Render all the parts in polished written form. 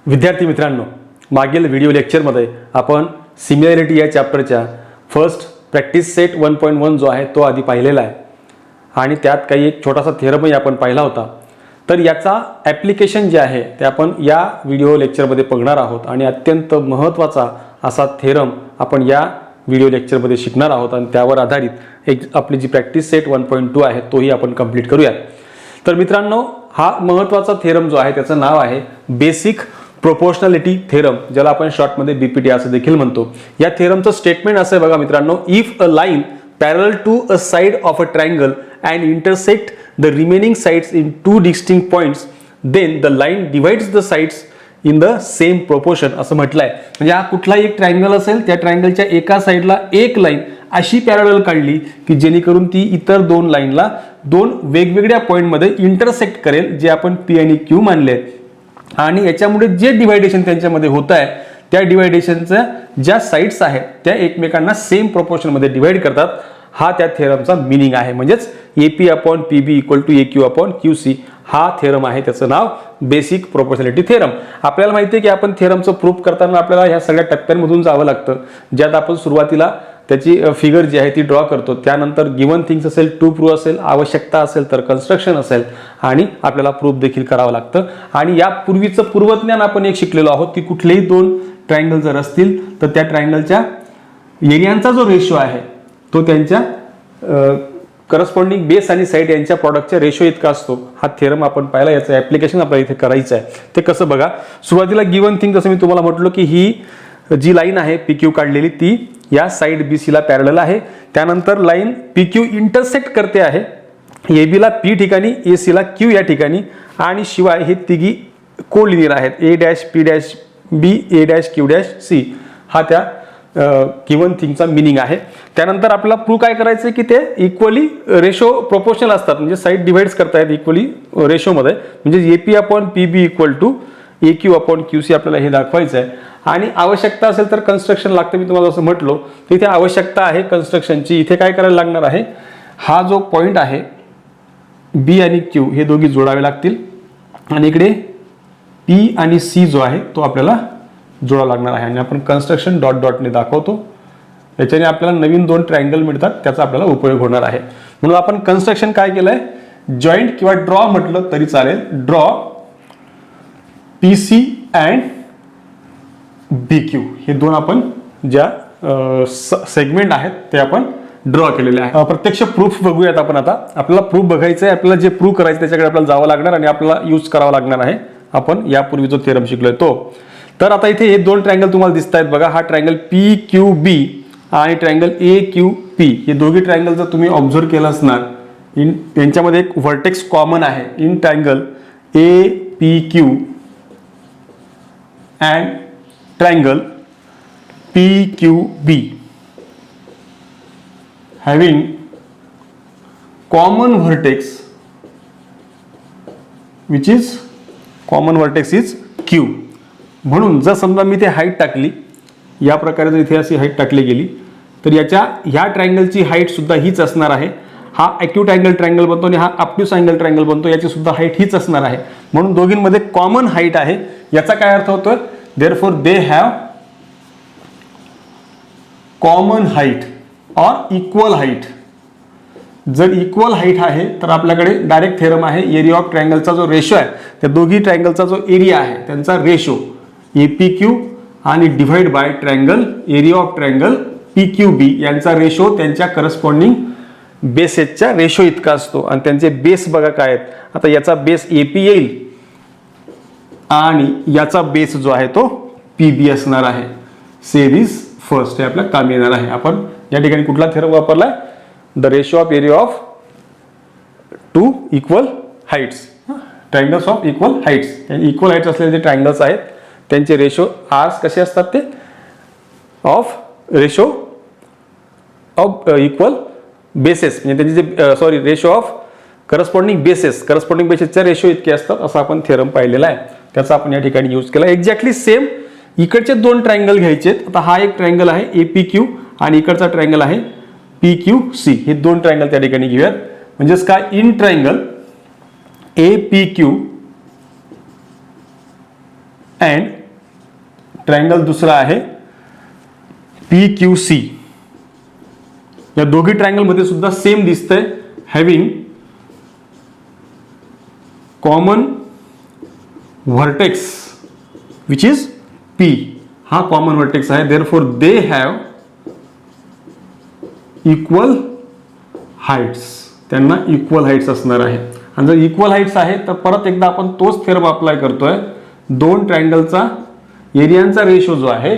विद्यार्थी मित्रांनो, मागील व्हिडिओ लेक्चरमध्ये आपण सिमिलॅरिटी या चॅप्टरच्या फर्स्ट प्रॅक्टिस सेट 1.1 जो आहे तो आधी पाहिलेला आहे आणि त्यात काही एक छोटासा थेरमही आपण पाहिला होता. तर याचा ॲप्लिकेशन जे आहे ते आपण या व्हिडिओ लेक्चरमध्ये बघणार आहोत आणि अत्यंत महत्त्वाचा असा थेरम आपण या व्हिडिओ लेक्चरमध्ये शिकणार आहोत आणि त्यावर आधारित एक आपली जी प्रॅक्टिस सेट 1.2 आहे तोही आपण कंप्लीट करूया. तर मित्रांनो, हा महत्त्वाचा थेरम जो आहे त्याचं नाव आहे बेसिक प्रोपोर्शनॅलिटी थेरम, ज्याला आपण शॉर्टमध्ये बीपीटी असं देखील म्हणतो. या थेरमचं स्टेटमेंट असं आहे बघा मित्रांनो, if a line parallel to a side of a triangle and intersect the remaining sides in two distinct points then the line divides the sides in the same proportion असं म्हटलंय. म्हणजे हा कुठलाही एक ट्रायंगल असेल, त्या ट्रायंगलच्या एका साइडला एक लाईन अशी पॅरलल काढली की जेणेकरून ती इतर दोन लाईनला दोन वेगवेगळ्या पॉइंटमध्ये इंटरसेक्ट करेल, जे आपण पी आणि क्यू मानले. आणि याच्यामुळे जे डिवायडेशन त्यांच्यामध्ये होत आहे त्या डिवायडेशनच्या ज्या साइड्स आहेत त्या एकमेकांना सेम प्रोपोर्शनमध्ये डिवाइड करतात. हा त्या थेरमचा मिनिंग आहे. म्हणजेच AP upon PB equal to AQ upon QC हा थेरम आहे. त्याचं नाव बेसिक प्रोपोर्शनॅलिटी थेरम. आपल्याला माहिती आहे की आपण थेरमचं प्रूफ करताना आपल्याला ह्या सगळ्या टप्प्यांमधून जावं लागतं, ज्यात आपण सुरुवातीला त्याची फिगर जी आहे ती ड्रॉ करतो. त्यानंतर गिवन थिंग्स असेल, टू प्रूव्ह असेल, आवश्यकता असेल तर कन्स्ट्रक्शन असेल आणि आपल्याला प्रूफ देखील करावं लागतं. आणि या पूर्वीचं पूर्वज्ञान आपण एक शिकलेलो आहोत की कुठलेही दोन ट्रायंगल जर असतील तर त्या ट्रायंगलच्या एरियांचा जो रेशो आहे तो त्यांच्या करस्पॉन्डिंग बेस आणि साइड यांच्या प्रॉडक्टच्या रेशो इतका असतो. हा थेरम आपण पाहिला. याचं ॲप्लिकेशन आपल्याला इथे करायचं आहे. ते कसं बघा, सुरुवातीला गिवन थिंग जसं मी तुम्हाला म्हटलो की ही जी लाईन आहे PQ काढलेली ती या साइड BC ला पॅरलल आहे. त्यानंतर लाईन PQ इंटरसेक्ट करते आहे AB ला P ठिकाणी, AC ला Q या ठिकाणी आणि शिवाय हे तिघी कोलिनियर आहेत. A', P', B, A', Q', C हा त्या गिवन थिंगचा मिनिंग आहे. त्यानंतर आपल्याला प्रूव्ह काय करायचं की ते इक्वली रेशो प्रोपोर्शनल असतात, म्हणजे साइड डिवाइड्स करतायत इक्वली रेशोमध्ये. म्हणजे AP upon PB equal to AQ upon QC आपल्याला हे दाखवायचं आहे. आणि आवश्यकता असेल तर कन्स्ट्रक्शन लागतं. मी तुम्हाला जसं म्हटलो तर इथे आवश्यकता आहे कन्स्ट्रक्शनची. इथे काय करायला लागणार आहे, हा जो पॉइंट आहे B आणि Q हे दोघी जोडावे लागतील आणि इकडे P आणि C जो आहे तो आपल्याला जोडावा लागणार आहे. आणि आपण कन्स्ट्रक्शन डॉट डॉटने दाखवतो. याच्याने आपल्याला नवीन दोन ट्रायंगल मिळतात, त्याचा आपल्याला उपयोग होणार आहे. म्हणून आपण कन्स्ट्रक्शन काय केलंय, जॉईंट किंवा ड्रॉ म्हटलं तरी चालेल. ड्रॉ PC अँड BQ हे दोन आपण ज्या सेगमेंट आहेत ते आपण ड्रॉ केलेले आहे. प्रत्यक्ष प्रूफ बघूयात आपण. आता आपल्याला प्रूफ बघायचं आहे. आपल्याला जे प्रूफ करायचं त्याच्याकडे आपल्याला जावं लागणार आणि आपल्याला यूज करावा लागणार आहे आपण यापूर्वी जो थेरम शिकलोय तो. तर आता इथे हे दोन ट्रायंगल तुम्हाला दिसत आहेत बघा. हा ट्रायंगल PQB आणि ट्रायंगल AQP हे दोघी ट्रायंगल जर तुम्ही ऑब्झर्व केलं असणार, त्यांच्यामध्ये एक व्हर्टेक्स कॉमन आहे. In triangle APQ and triangle PQB having common vertex which is common vertex is Q. म्हणून जर समजा मी इथे हाईट टाकली, या प्रकारे जर इथे अशी हाईट टाकली गेली तर ह्या ट्रायंगलची हाईट सुद्धा हीच असणार आहे. हा ॲक्यूट अँगल ट्रायंगल बनतो आणि हा ऑब्ट्यूस अँगल ट्रायंगल बनतो. याची सुद्धा हाईट हीच असणार आहे. म्हणून दोघींमध्ये कॉमन हाईट आहे. याचा काय अर्थ होतोय, therefore they have common height और इक्वल हाईट. जर इक्वल हाईट आहे तर आपल्याकडे डायरेक्ट थेरम आहे. एरिया ऑफ ट्रायंगलचा जो रेशो आहे, त्या दोघी ट्रायंगलचा जो एरिया आहे त्यांचा रेशो APQ आणि divide by triangle area of triangle PQB यांचा रेशो त्यांच्या करस्पॉन्डिंग बेसेसच्या रेशो इतका असतो. आणि त्यांचे बेस बघा काय आहेत. आता याचा बेस AP येईल आणि याचा बेस जो आहे तो PB असणार आहे. सेरीज फर्स्ट हे आपल्या काम येणार आहे. आपण या ठिकाणी कुठला थेरम वापरलाय, the ratio of area of two equal heights, triangles of equal heights. Equal heights असलेले जे ट्रायंगल्स आहेत त्यांचे रेशो आर्स कसे असतात, ते of ratio of equal bases, म्हणजे त्यांचे जे रेशो ऑफ करस्पॉन्डिंग बेसेसच्या रेशो इतके असतात असं आपण थेरम पाहिलेला आहे. त्याचा आपण या ठिकाणी यूज केला. एक्झॅक्टली सेम इकडचे दोन ट्रायंगल घ्यायचे. आता हा एक ट्रायंगल आहे APQ आणि इकडचा ट्रायंगल आहे PQC. हे दोन ट्रायंगल त्या ठिकाणी घेऊयात. म्हणजेच काय, in triangle APQ and triangle दुसरा आहे PQC. या दोघी ट्रायंगलमध्ये सुद्धा सेम दिसतंय, having common vertex which is P. हा कॉमन व्हर्टेक्स आहे, therefore they have equal heights. त्यांना इक्वल हाईट्स असणार आहे. आणि जर इक्वल हाईट्स आहे तर परत एकदा आपण तोच थेरम अप्लाय करतोय. दोन ट्रायंगलचा एरियांचा रेशो जो आहे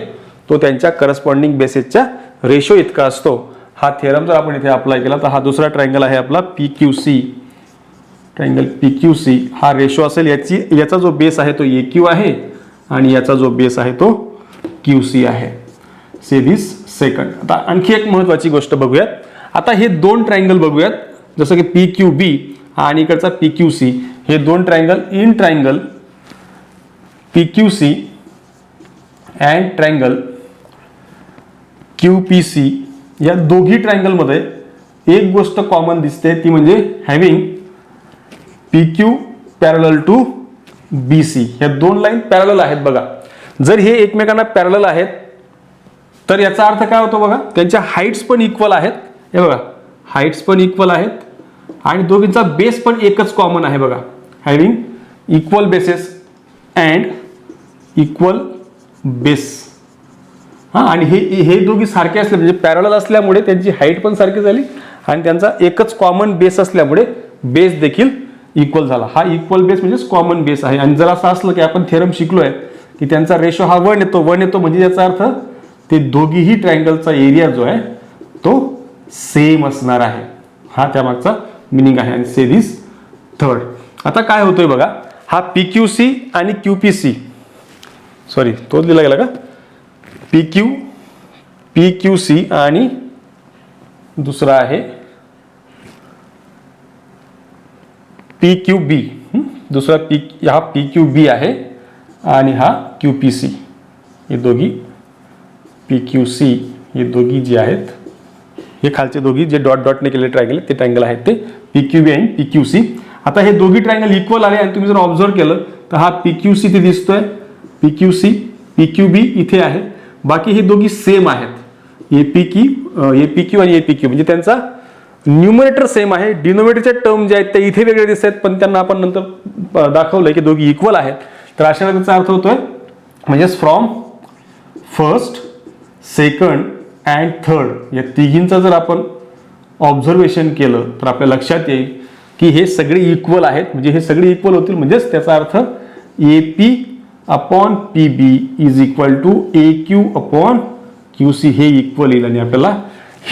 तो त्यांच्या करस्पॉन्डिंग बेसेसच्या रेशो इतका असतो. हा थेरम जर आपण इथे अप्लाय केला तर हा दुसरा ट्रायंगल आहे आपला PQC. ट्रायंगल PQC हा रेशो असेल, याचा जो बेस आहे तो AQ आहे आणि याचा जो बेस आहे तो QC आहे. से दिस सेकंड. आता आणखी एक महत्वाची गोष्ट बघूयात. आता हे दोन ट्रायंगल बघूयात, जसं की PQB आणि इकडचा PQC. हे दोन triangle in triangle PQC and triangle QPC या दोघी ट्रायंगलमध्ये एक गोष्ट कॉमन दिसते, ती म्हणजे having PQ parallel to BC. या दोन लाईन पॅरलल आहेत बघा. जर हे एकमेकांना पॅरलल आहेत तर याचा अर्थ काय होतो बघा, त्यांच्या हाईट्स पण इक्वल आहेत. हे बघा, हाईट्स पण इक्वल आहेत आणि दोघींचा बेस पण एकच कॉमन आहे बघा, having equal bases and equal base. आणि हे दोघी सारखे असले म्हणजे पॅरलल असल्यामुळे त्यांची हाईट पण सारखी झाली आणि त्यांचा एकच कॉमन बेस असल्यामुळे बेस देखील इक्वल झाला. हा इक्वल बेस म्हणजेच कॉमन बेस आहे. आणि जर असं असलं की आपण थेरम शिकलोय की त्यांचा रेशो हा 1 येतो म्हणजे याचा अर्थ ते दोघीही ट्रायंगलचा एरिया जो आहे तो सेम असणार आहे. हा त्यामागचा मिनिंग आहे. आणि से दिस थर्ड. आता काय होतोय बघा, हा PQC आणि QPC, सॉरी तोच लिहिला गेला का, PQC आणि दुसरा आहे PQB. दुसरा हा PQB आहे आणि हा QPC. हे दोघी PQC हे दोघी जे आहेत, हे खालचे दोघी जे डॉट डॉटने केलेले ट्रायंगल ते ट्रायंगल आहेत ते PQB आणि PQC. आता हे दोघी ट्रायंगल इक्वल आले आणि तुम्ही जर ऑब्झर्व केलं तर हा PQC इथे दिसतोय, PQC, PQB इथे आहे. बाकी हे दोघी सेम आहेत, APQ आणि APQ. म्हणजे त्यांचा न्यूमरेटर सेम आहे, डिनोमिनेटरच्या टर्म जे आहेत ते इथे वेगळे दिसत आहेत, पण त्यांना आपण नंतर दाखवलंय की दोघी इक्वल आहेत. तर अशा त्याचा अर्थ होतोय म्हणजेच from first, second and third या तिघींचा जर आपण ऑब्झर्वेशन केलं तर आपल्या लक्षात येईल की हे सगळे इक्वल आहेत. म्हणजे हे सगळे इक्वल होतील म्हणजेच त्याचा अर्थ AP upon PB is equal to AQ upon QC हे इक्वल येईल. आणि आपल्याला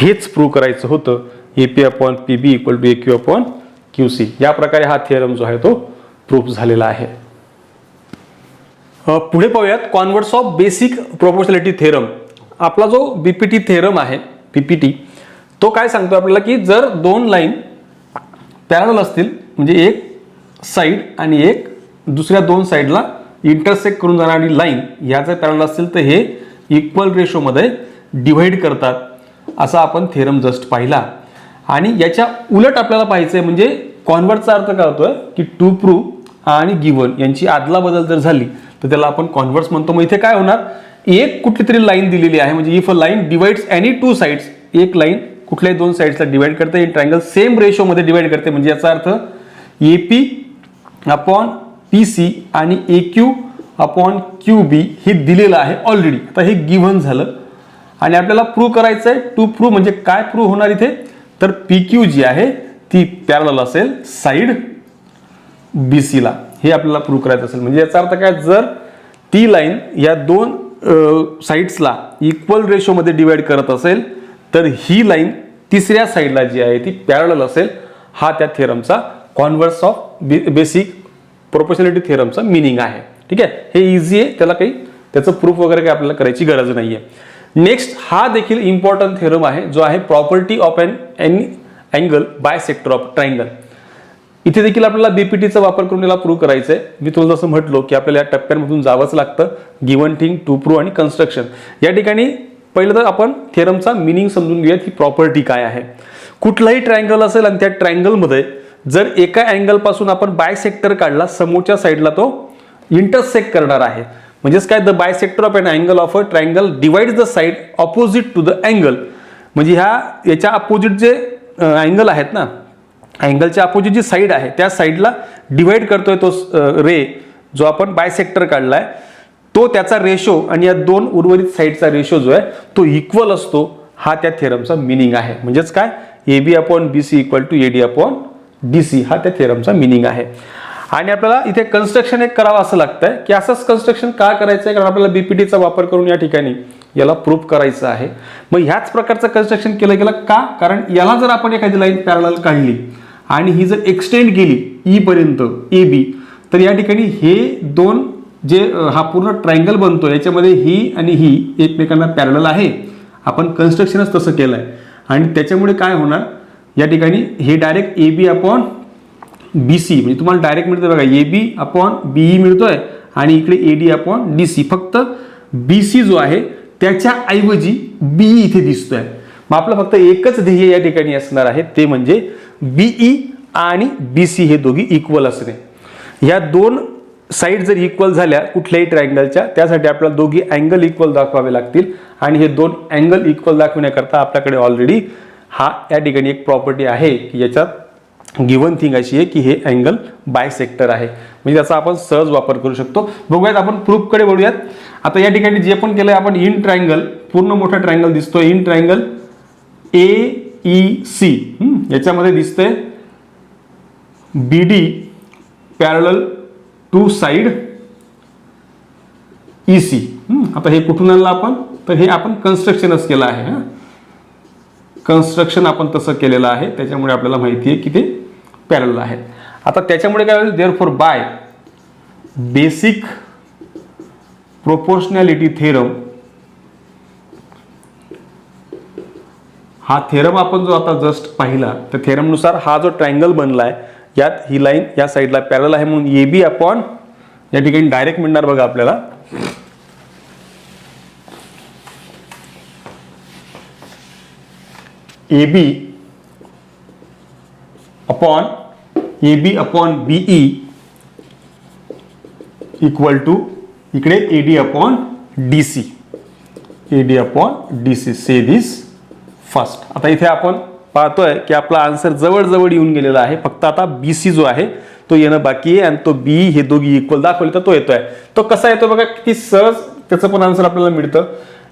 हेच प्रूव्ह करायचं होतं, AP upon PB equal to AQ upon QC. या प्रकारे हा थिअरम जो आहे तो प्रूव्ह झालेला आहे. पुढे पाहूयात converse of basic proportionality theorem. आपला जो BPT थेरम आहे, PPT, तो काय सांगतो आपल्याला की जर दोन लाईन पॅरलल असतील म्हणजे एक साईड आणि एक दुसऱ्या दोन साईडला इंटरसेक्ट करून जाणारी लाईन ह्या जर पॅरलल असतील तर हे इक्वल रेशोमध्ये डिव्हाइड करतात, असा आपण थेरम जस्ट पाहिला. आणि याच्या उलट आपल्याला पाहायचंय म्हणजे कॉन्व्हर्टचा अर्थ काय होतोय की टू प्रूव्ह आणि गिव्हन यांची आदला बदल जर झाली तर त्याला आपण कॉन्व्हर्ट्स म्हणतो. मग इथे काय होणार, एक कुठली तरी लाईन दिलेली आहे म्हणजे if a line divides any two sides, एक लाईन कुठल्याही दोन साइड्सला डिवाइड करते, इन ट्रायंगल सेम रेशो मध्ये डिवाइड करते. म्हणजे याचा अर्थ AP अपॉन PC आणि AQ अपॉन QB हे दिलेलं आहे ऑलरेडी. आता हे गिव्हन झालं आणि आपल्याला प्रूव्ह करायचं आहे. टू प्रूव्ह म्हणजे काय प्रूव्ह होणार इथे, तर PQ जी आहे ती पॅरलल असेल साइड BC ला, हे आपल्याला प्रूव्ह करायचं असेल. म्हणजे याचा अर्थ काय, जर ती लाईन या दोन साइड्सला इक्वल रेशोमध्ये डिवाइड करत असेल तर ही लाईन तिसऱ्या साइडला जी आहे ती पॅरलल असेल. हा त्या थेरमचा converse of basic proportionality थेरमचा meaning आहे. ठीक आहे, हे इझी आहे, त्याला काही त्याचं प्रूफ वगैरे काही आपल्याला करायची गरज नाहीये. नेक्स्ट हा देखील इम्पॉर्टंट थेरम आहे जो आहे property of an angle bisector of triangle. इथे देखील आपल्याला BPTचा वापर करून याला प्रूव्ह करायचं आहे. मी तुम्हाला जसं म्हटलो की आपल्याला या टप्प्यांमधून जावंच लागतं, गिव्हन थिंग, टू प्रूव्ह आणि कन्स्ट्रक्शन. या ठिकाणी पहिलं तर आपण थेरमचा मिनिंग समजून घेऊयात, ही प्रॉपर्टी काय आहे. कुठलाही ट्रायंगल असेल आणि त्या ट्रायंगलमध्ये जर एका अँगल पासून आपण बायसेक्टर काढला, समोरच्या साईडला तो इंटरसेक्ट करणार आहे, म्हणजेच काय, the bisector of an angle of a triangle divides the side opposite to the angle. म्हणजे याच्या अपोजिट जे अँगल आहेत ना, अँगलच्या अपोजिट जी साईड आहे त्या साईडला डिवाइड करतोय तो रे जो आपण बायसेक्टर काढलाय तो, त्याचा रेशो आणि या दोन उर्वरित साईडचा रेशो जो आहे तो इक्वल असतो. हा त्या थेरमचा मिनिंग आहे. म्हणजेच काय, AB upon BC equal to AD upon DC हा त्या थेरमचा मिनिंग आहे. आणि आपल्याला इथे कन्स्ट्रक्शन एक करावं असं लागतंय की असंच कन्स्ट्रक्शन का करायचं आहे, कारण आपल्याला BPTचा वापर करून या ठिकाणी याला प्रूफ करायचं आहे. मग ह्याच प्रकारचं कन्स्ट्रक्शन केलं गेलं का, कारण याला जर आपण एखादी लाईन पॅरलल काढली आणि ही जर एक्सटेंड केली E पर्यंत AB, तर या ठिकाणी हे दोन जे हा पूर्ण ट्रायंगल बनतो याच्यामध्ये ही आणि ही एकमेकांना पॅरलल आहे. आपण कन्स्ट्रक्शनच तसं केलं आहे आणि त्याच्यामुळे काय होणार, या ठिकाणी हे डायरेक्ट AB अपॉन BC म्हणजे तुम्हाला डायरेक्ट मिळतं बघा, AB अपॉन BE मिळतोय आणि इकडे AD अपॉन DC. फक्त BC जो आहे त्याच्या ऐवजी BE इथे दिसतोय. मग आपलं फक्त एकच ध्येय या ठिकाणी असणार आहे, ते म्हणजे BE आणि BC हे दोघी इक्वल असणे. या दोन साईड जर इक्वल झाल्या कुठल्याही ट्रायंगलच्या, त्यासाठी आपल्याला दोघी अँगल इक्वल दाखवावे लागतील आणि हे दोन अँगल इक्वल दाखवण्याकरता आपल्याकडे ऑलरेडी या ठिकाणी एक प्रॉपर्टी आहे की याच्यात गिवन थिंग अशी आहे की हे अँगल बायसेक्टर आहे. म्हणजे त्याचा आपण सहज वापर करू शकतो. बघूयात आपण प्रूफकडे वळूयात. आता या ठिकाणी जे पण केलंय आपण, इन ट्रायंगल पूर्ण मोठा ट्रायंगल दिसतोय, इन ट्रायंगल AEC याच्यामध्ये दिसतंय BD parallel to side EC. आता हे कुठून आणलं आपण, तर हे आपण कन्स्ट्रक्शनच केलं आहे. कन्स्ट्रक्शन आपण तसं केलेलं आहे, त्याच्यामुळे आपल्याला माहिती आहे की ते पॅरलल आहे. आता त्याच्यामुळे काय होईल, therefore by basic proportionality theorem, हा थेरम आपण जो आता जस्ट पाहिला त्या थेरमनुसार हा जो ट्रायंगल बनलाय यात ही लाईन या साईडला पॅरलल आहे, म्हणून AB अपॉन या ठिकाणी डायरेक्ट मिळणार बघा आपल्याला AB upon BE equal to इकडे AD upon DC. AD upon DC. Say this first. आता इथे आपण पाहतोय की आपला आन्सर जवळ येऊन गेलेला आहे. फक्त आता BC जो आहे तो येणं बाकी आहे आणि तो BE हे दोघी इक्वल दाखवले तर तो येतोय. तो कसा येतो बघा, किती सहज त्याचं पण आन्सर आपल्याला मिळतं.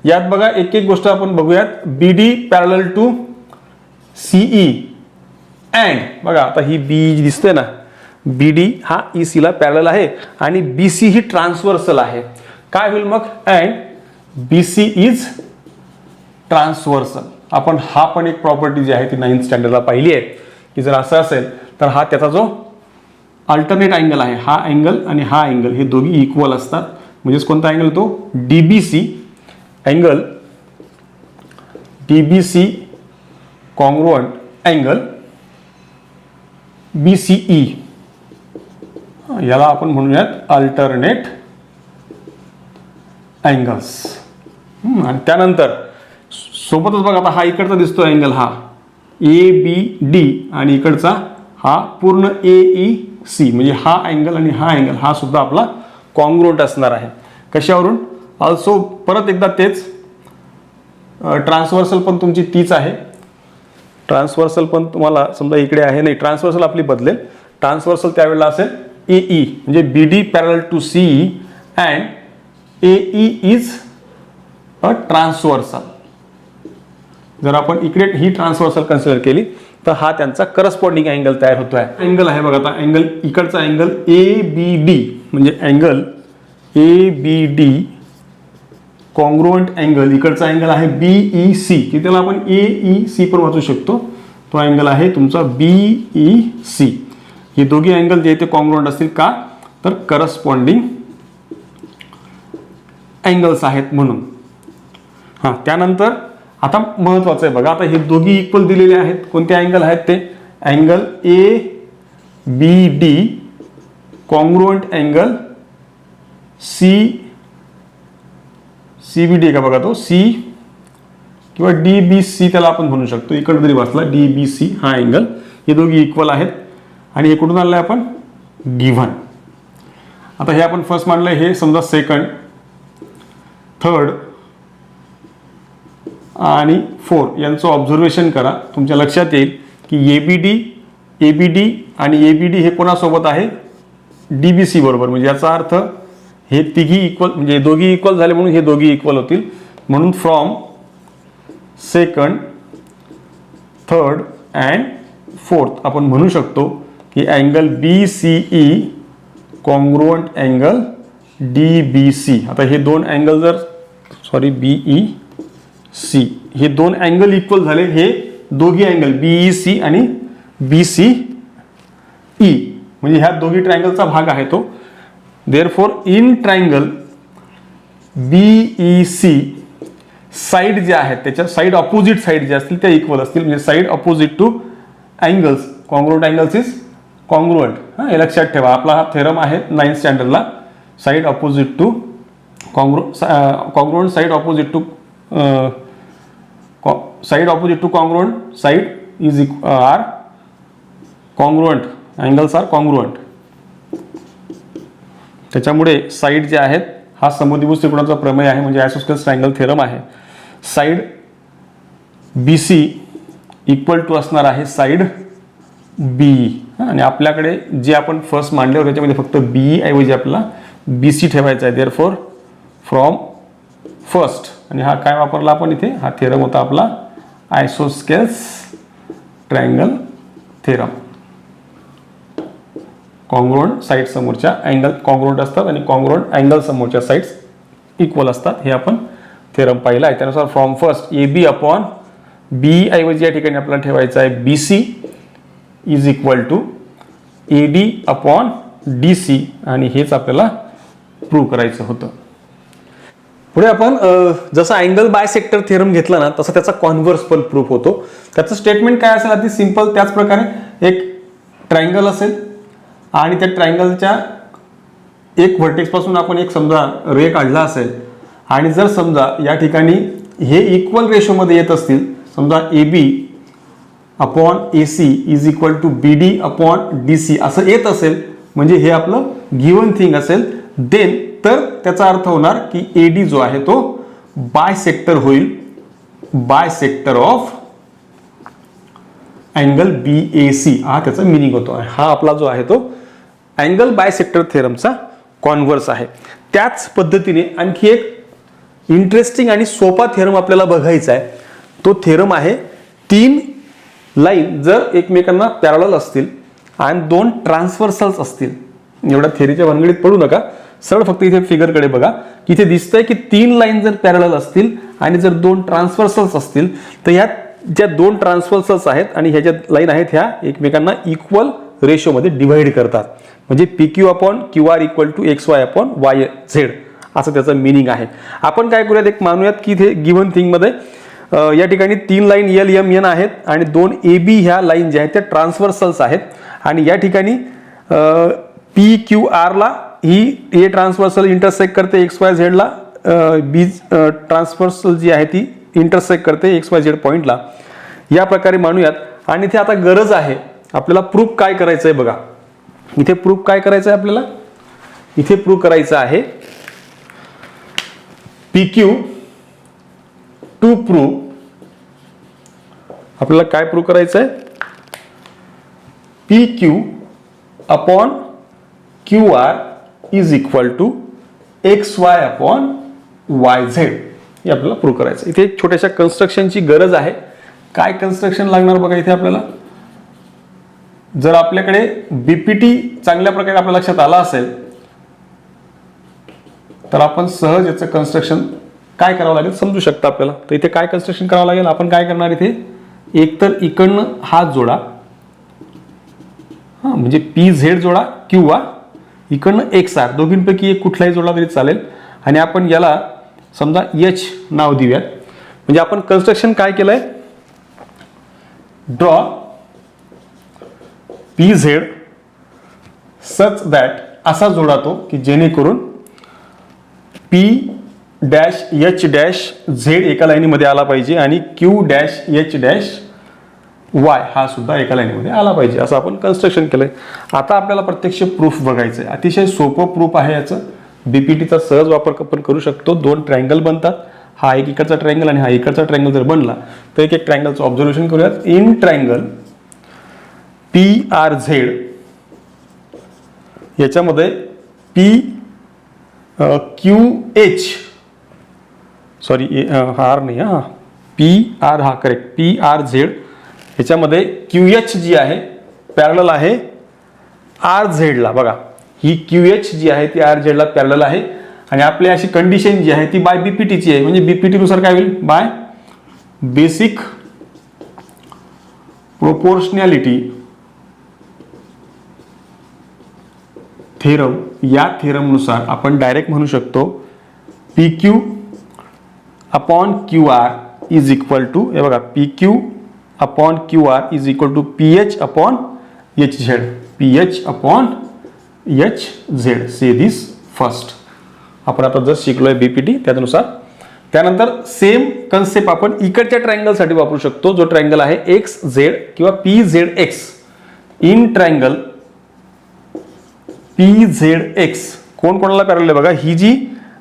यात बघा एक एक गोष्ट आपण बघूयात. BD parallel to CE and बघा आता ही BE दिसते ना, BD हा EC ला पॅरलल आहे आणि BC ही ट्रान्सव्हर्सल आहे. काय होईल मग, अँड BC इज ट्रान्सव्हर्सल. आपण हा पण एक प्रॉपर्टी जी आहे ती 9th स्टँडर्डला पाहिली आहे की जर असं असेल तर हा त्याचा जो अल्टरनेट अँगल आहे, हा अँगल आणि हा अँगल हे दोघी इक्वल असतात. म्हणजेच कोणता अँगल तो DBC angle, DBC congruent angle BCE, याला आपण म्हणूयात अल्टरनेट अँगल्स. आणि त्यानंतर सोबतच बघा आता हा इकडचा दिसतो अँगल, हा ABD आणि इकडचा हा पूर्ण AEC, म्हणजे हा अँगल आणि हा अँगल हा सुद्धा आपला कॉन्ग्रुएंट असणार आहे. कशावरून, ऑल्सो परत एकदा तेच, ट्रान्सव्हर्सल पण तुमची तीच आहे. ट्रान्सव्हर्सल पण तुम्हाला समजा इकडे आहे, नाही ट्रान्सव्हर्सल आपली बदलेल. ट्रान्सव्हर्सल त्यावेळेला असेल AE म्हणजे BD parallel to CE and AE is a transversal. जर आपण इकडे ही ट्रान्सव्हर्सल कन्सिडर केली तर हा त्यांचा करस्पॉन्डिंग अँगल तयार होतो आहे. अँगल आहे बघा आता, अँगल इकडचा अँगल ABD म्हणजे अँगल ABD कॉन्ग्रुएंट अँगल, इकडचा अँगल आहे BEC की त्याला आपण AEC पण वाचू शकतो. तो अँगल आहे तुमचा BEC. हे दोघी अँगल जे ते कॉन्ग्रुएंट असतील का, तर करस्पॉन्डिंग अँगल्स आहेत म्हणून. हां, त्यानंतर आता महत्वाचं आहे बघा, आता हे दोघी इक्वल दिलेले आहेत. कोणते अँगल आहेत ते, angle ABD congruent angle CBD का बघा, तो C किंवा DBC त्याला आपण म्हणू शकतो. इकडे जरी वाचला DBC हा अँगल, हे दोघी इक्वल आहेत आणि हे कुठून आणलंय आपण, गिव्हन. आता हे आपण फर्स्ट मानलंय, हे समजा सेकंड, थर्ड आणि 4 यांचं ऑब्झर्वेशन करा. तुमच्या लक्षात येईल की ABD आणि ABD हे कोणासोबत आहे, DBC बरोबर. म्हणजे याचा अर्थ हे तिघी इक्वल, म्हणजे दोघी इक्वल झाले म्हणून हे दोघी इक्वल होतील. म्हणून from second, third and fourth आपण म्हणू शकतो की angle BCE congruent angle DBC. आता हे दोन अँगल जर BEC हे दोन अँगल इक्वल झाले, हे दोघी अँगल BEC आणि BCE म्हणजे ह्या दोघी ट्रायंगलचा भाग आहे तो. Therefore in triangle BEC side जे आहेत त्याच्या साइड ऑपोजिट साइड जे असतील त्या इक्वल असतील. म्हणजे side opposite to angles congruent angles is congruent. हे लक्षात ठेवा. आपला हा थेरम आहे 9th स्टँडर्डला. Side opposite to congruent side opposite to congruent side is are congruent, angles are congruent. त्याच्यामुळे साइड जे आहेत हा समद्विभुज त्रिकोणाचा प्रमेय आहे, म्हणजे आयसोस्केलेस ट्रायंगल थेरम आहे. साइड BC इक्वल टू असणार आहे साइड BE. आणि आपल्याकडे जे आपण फर्स्ट मांडले होते त्याच्यामध्ये फक्त BE ऐवजी आपल्याला BC ठेवायचा आहे. देअरफॉर फ्रॉम फर्स्ट, आणि हा काय वापरला आपण इथे, हा थेरम होता आपला isosceles triangle theorem. Congruent side समोरच्या अँगल कॉन्ग्रुएंट असतात आणि कॉन्ग्रुएंट अँगल समोरच्या साइड्स इक्वल असतात. हे आपण थेरम पाहिला आहे. त्यानुसार from first AB upon BE ऐवजी या ठिकाणी आपल्याला ठेवायचं आहे BC is equal to AD upon DC, आणि हेच आपल्याला प्रूव्ह करायचं होतं. पुढे आपण जसा अँगल बायसेक्टर थेरम घेतला ना तसा त्याचा कॉन्व्हर्स पण प्रूफ होतो. त्याचं स्टेटमेंट काय असेल अति सिंपल. त्याच प्रकारे एक ट्रायंगल असेल आणि त्या ट्रायंगलच्या एक व्हर्टेक्स पासून आपण एक समजा रे काढला असेल, आणि जर समजा या ठिकाणी हे इक्वल रेशोमध्ये येत असतील, समजा AB upon AC is equal to BD upon DC असं येत असेल, म्हणजे हे आपलं गिवन थिंग असेल, देन तर त्याचा अर्थ होणार की AD जो आहे तो बायसेक्टर होईल, बायसेक्टर ऑफ अँगल BAC. हा त्याचा मिनिंग होतो. हा आपला जो आहे तो अँगल बायसेक्टर थेरमचा कॉन्व्हर्स आहे. त्याच पद्धतीने आणखी एक इंटरेस्टिंग आणि सोपा थेरम आपल्याला बघायचा आहे. तो थेरम आहे, तीन लाईन जर एकमेकांना पॅरलल असतील आणि दोन ट्रान्सव्हर्सल्स असतील. एवढ्या थेरीच्या भानगडीत पडू नका, सरळ फक्त इथे फिगरकडे बघा. इथे दिसतंय की तीन लाईन जर पॅरलल असतील आणि जर दोन ट्रान्सव्हर्सल्स असतील, तर ह्या ज्या दोन ट्रान्सव्हर्सल्स आहेत आणि ह्या ज्या लाईन आहेत ह्या एकमेकांना इक्वल रेशोमध्ये डिवाइड करतात. म्हणजे PQ upon QR equal to XY upon YZ असं त्याचं मिनिंग आहे. आपण काय करूयात, एक मानूयात की इथे गिव्हन थिंगमध्ये या ठिकाणी तीन लाईन LMN आहेत आणि दोन AB ह्या लाईन ज्या आहेत त्या ट्रान्सव्हर्सल्स आहेत, आणि या ठिकाणी PQR ला ही A ट्रान्सव्हर्सल इंटरसेक्ट करते XYZ ला, B ट्रान्सव्हर्सल जी आहे ती इंटरसेक्ट करते XYZ पॉइंटला. या प्रकारे मानूयात. आणि इथे आता गरज आहे आपल्याला प्रूफ काय करायचं आहे बघा. इथे प्रूफ काय करायचं आहे आपल्याला, इथे प्रूफ करायचं आहे PQ टू प्रूफ. आपल्याला काय प्रूफ करायचं आहे, PQ upon QR is equal to XY upon YZ हे आपल्याला प्रूव्ह करायचं. इथे एक छोट्याशा कन्स्ट्रक्शनची गरज आहे. काय कन्स्ट्रक्शन लागणार बघा इथे आपल्याला. जर आपल्याकडे BPT चांगल्या प्रकारे आपल्या लक्षात आला असेल तर आपण सहज याचं कन्स्ट्रक्शन काय करावं लागेल समजू शकता आपल्याला. तर इथे काय कन्स्ट्रक्शन करावं लागेल, आपण काय करणार इथे, एक तर इकडनं हात जोडा, हा म्हणजे PZ जोडा किंवा इकडनं XR, दोघींपैकी एक कुठलाही जोडला तरी चालेल. आणि आपण याला समजा H नाव देऊयात. म्हणजे आपण कन्स्ट्रक्शन काय केलंय, ड्रॉ PZ सच दॅट असा जोडा तो की जेणेकरून P dash H dash Z एका लाईनीमध्ये आला पाहिजे आणि Q dash H dash Y हा सुद्धा एका लाईनीमध्ये आला पाहिजे, असं आपण कन्स्ट्रक्शन केलंय. आता आपल्याला प्रत्यक्ष प्रूफ बघायचं आहे. अतिशय सोपं प्रूफ आहे याचं. बीपीटीचा सहज वापर आपण करू शकतो. दोन ट्रायंगल बनतात, हा एक इकडचा ट्रायंगल आणि हा इकडचा ट्रायंगल जर बनला तर एक एक ट्रायंगलचं ऑब्झर्वेशन करूयात. इन ट्रायंगल PRZ याच्यामध्ये PQH सॉरी हा आर नाही, हा PR हा करेक्ट PRZ याच्यामध्ये QH जी आहे पॅरलल आहे RZ ला. बघा ही QH जी आहे ती RZ ला पॅरलल आहे आणि आपली अशी कंडिशन जी आहे ती बाय बीपीटीची आहे. म्हणजे बीपीटी नुसार काय होईल, बाय बेसिक प्रोपोर्शनॅलिटी थेरम, या थेरम नुसार आपण डायरेक्ट म्हणू शकतो PQ upon QR is equal to, हे बघा PQ upon QR is equal to PH upon HZ, PH upon HZ. Say this first. आपण आता जस्ट शिकलोय बीपीटी त्यानुसार. त्यानंतर सेम कन्सेप्ट आपण इकडच्या ट्रायंगलसाठी वापरू शकतो, जो ट्रायंगल आहे XZ किंवा PZX. इन ट्रायंगल PZX कोण कोणाला पॅरलल आहे बघा, ही जी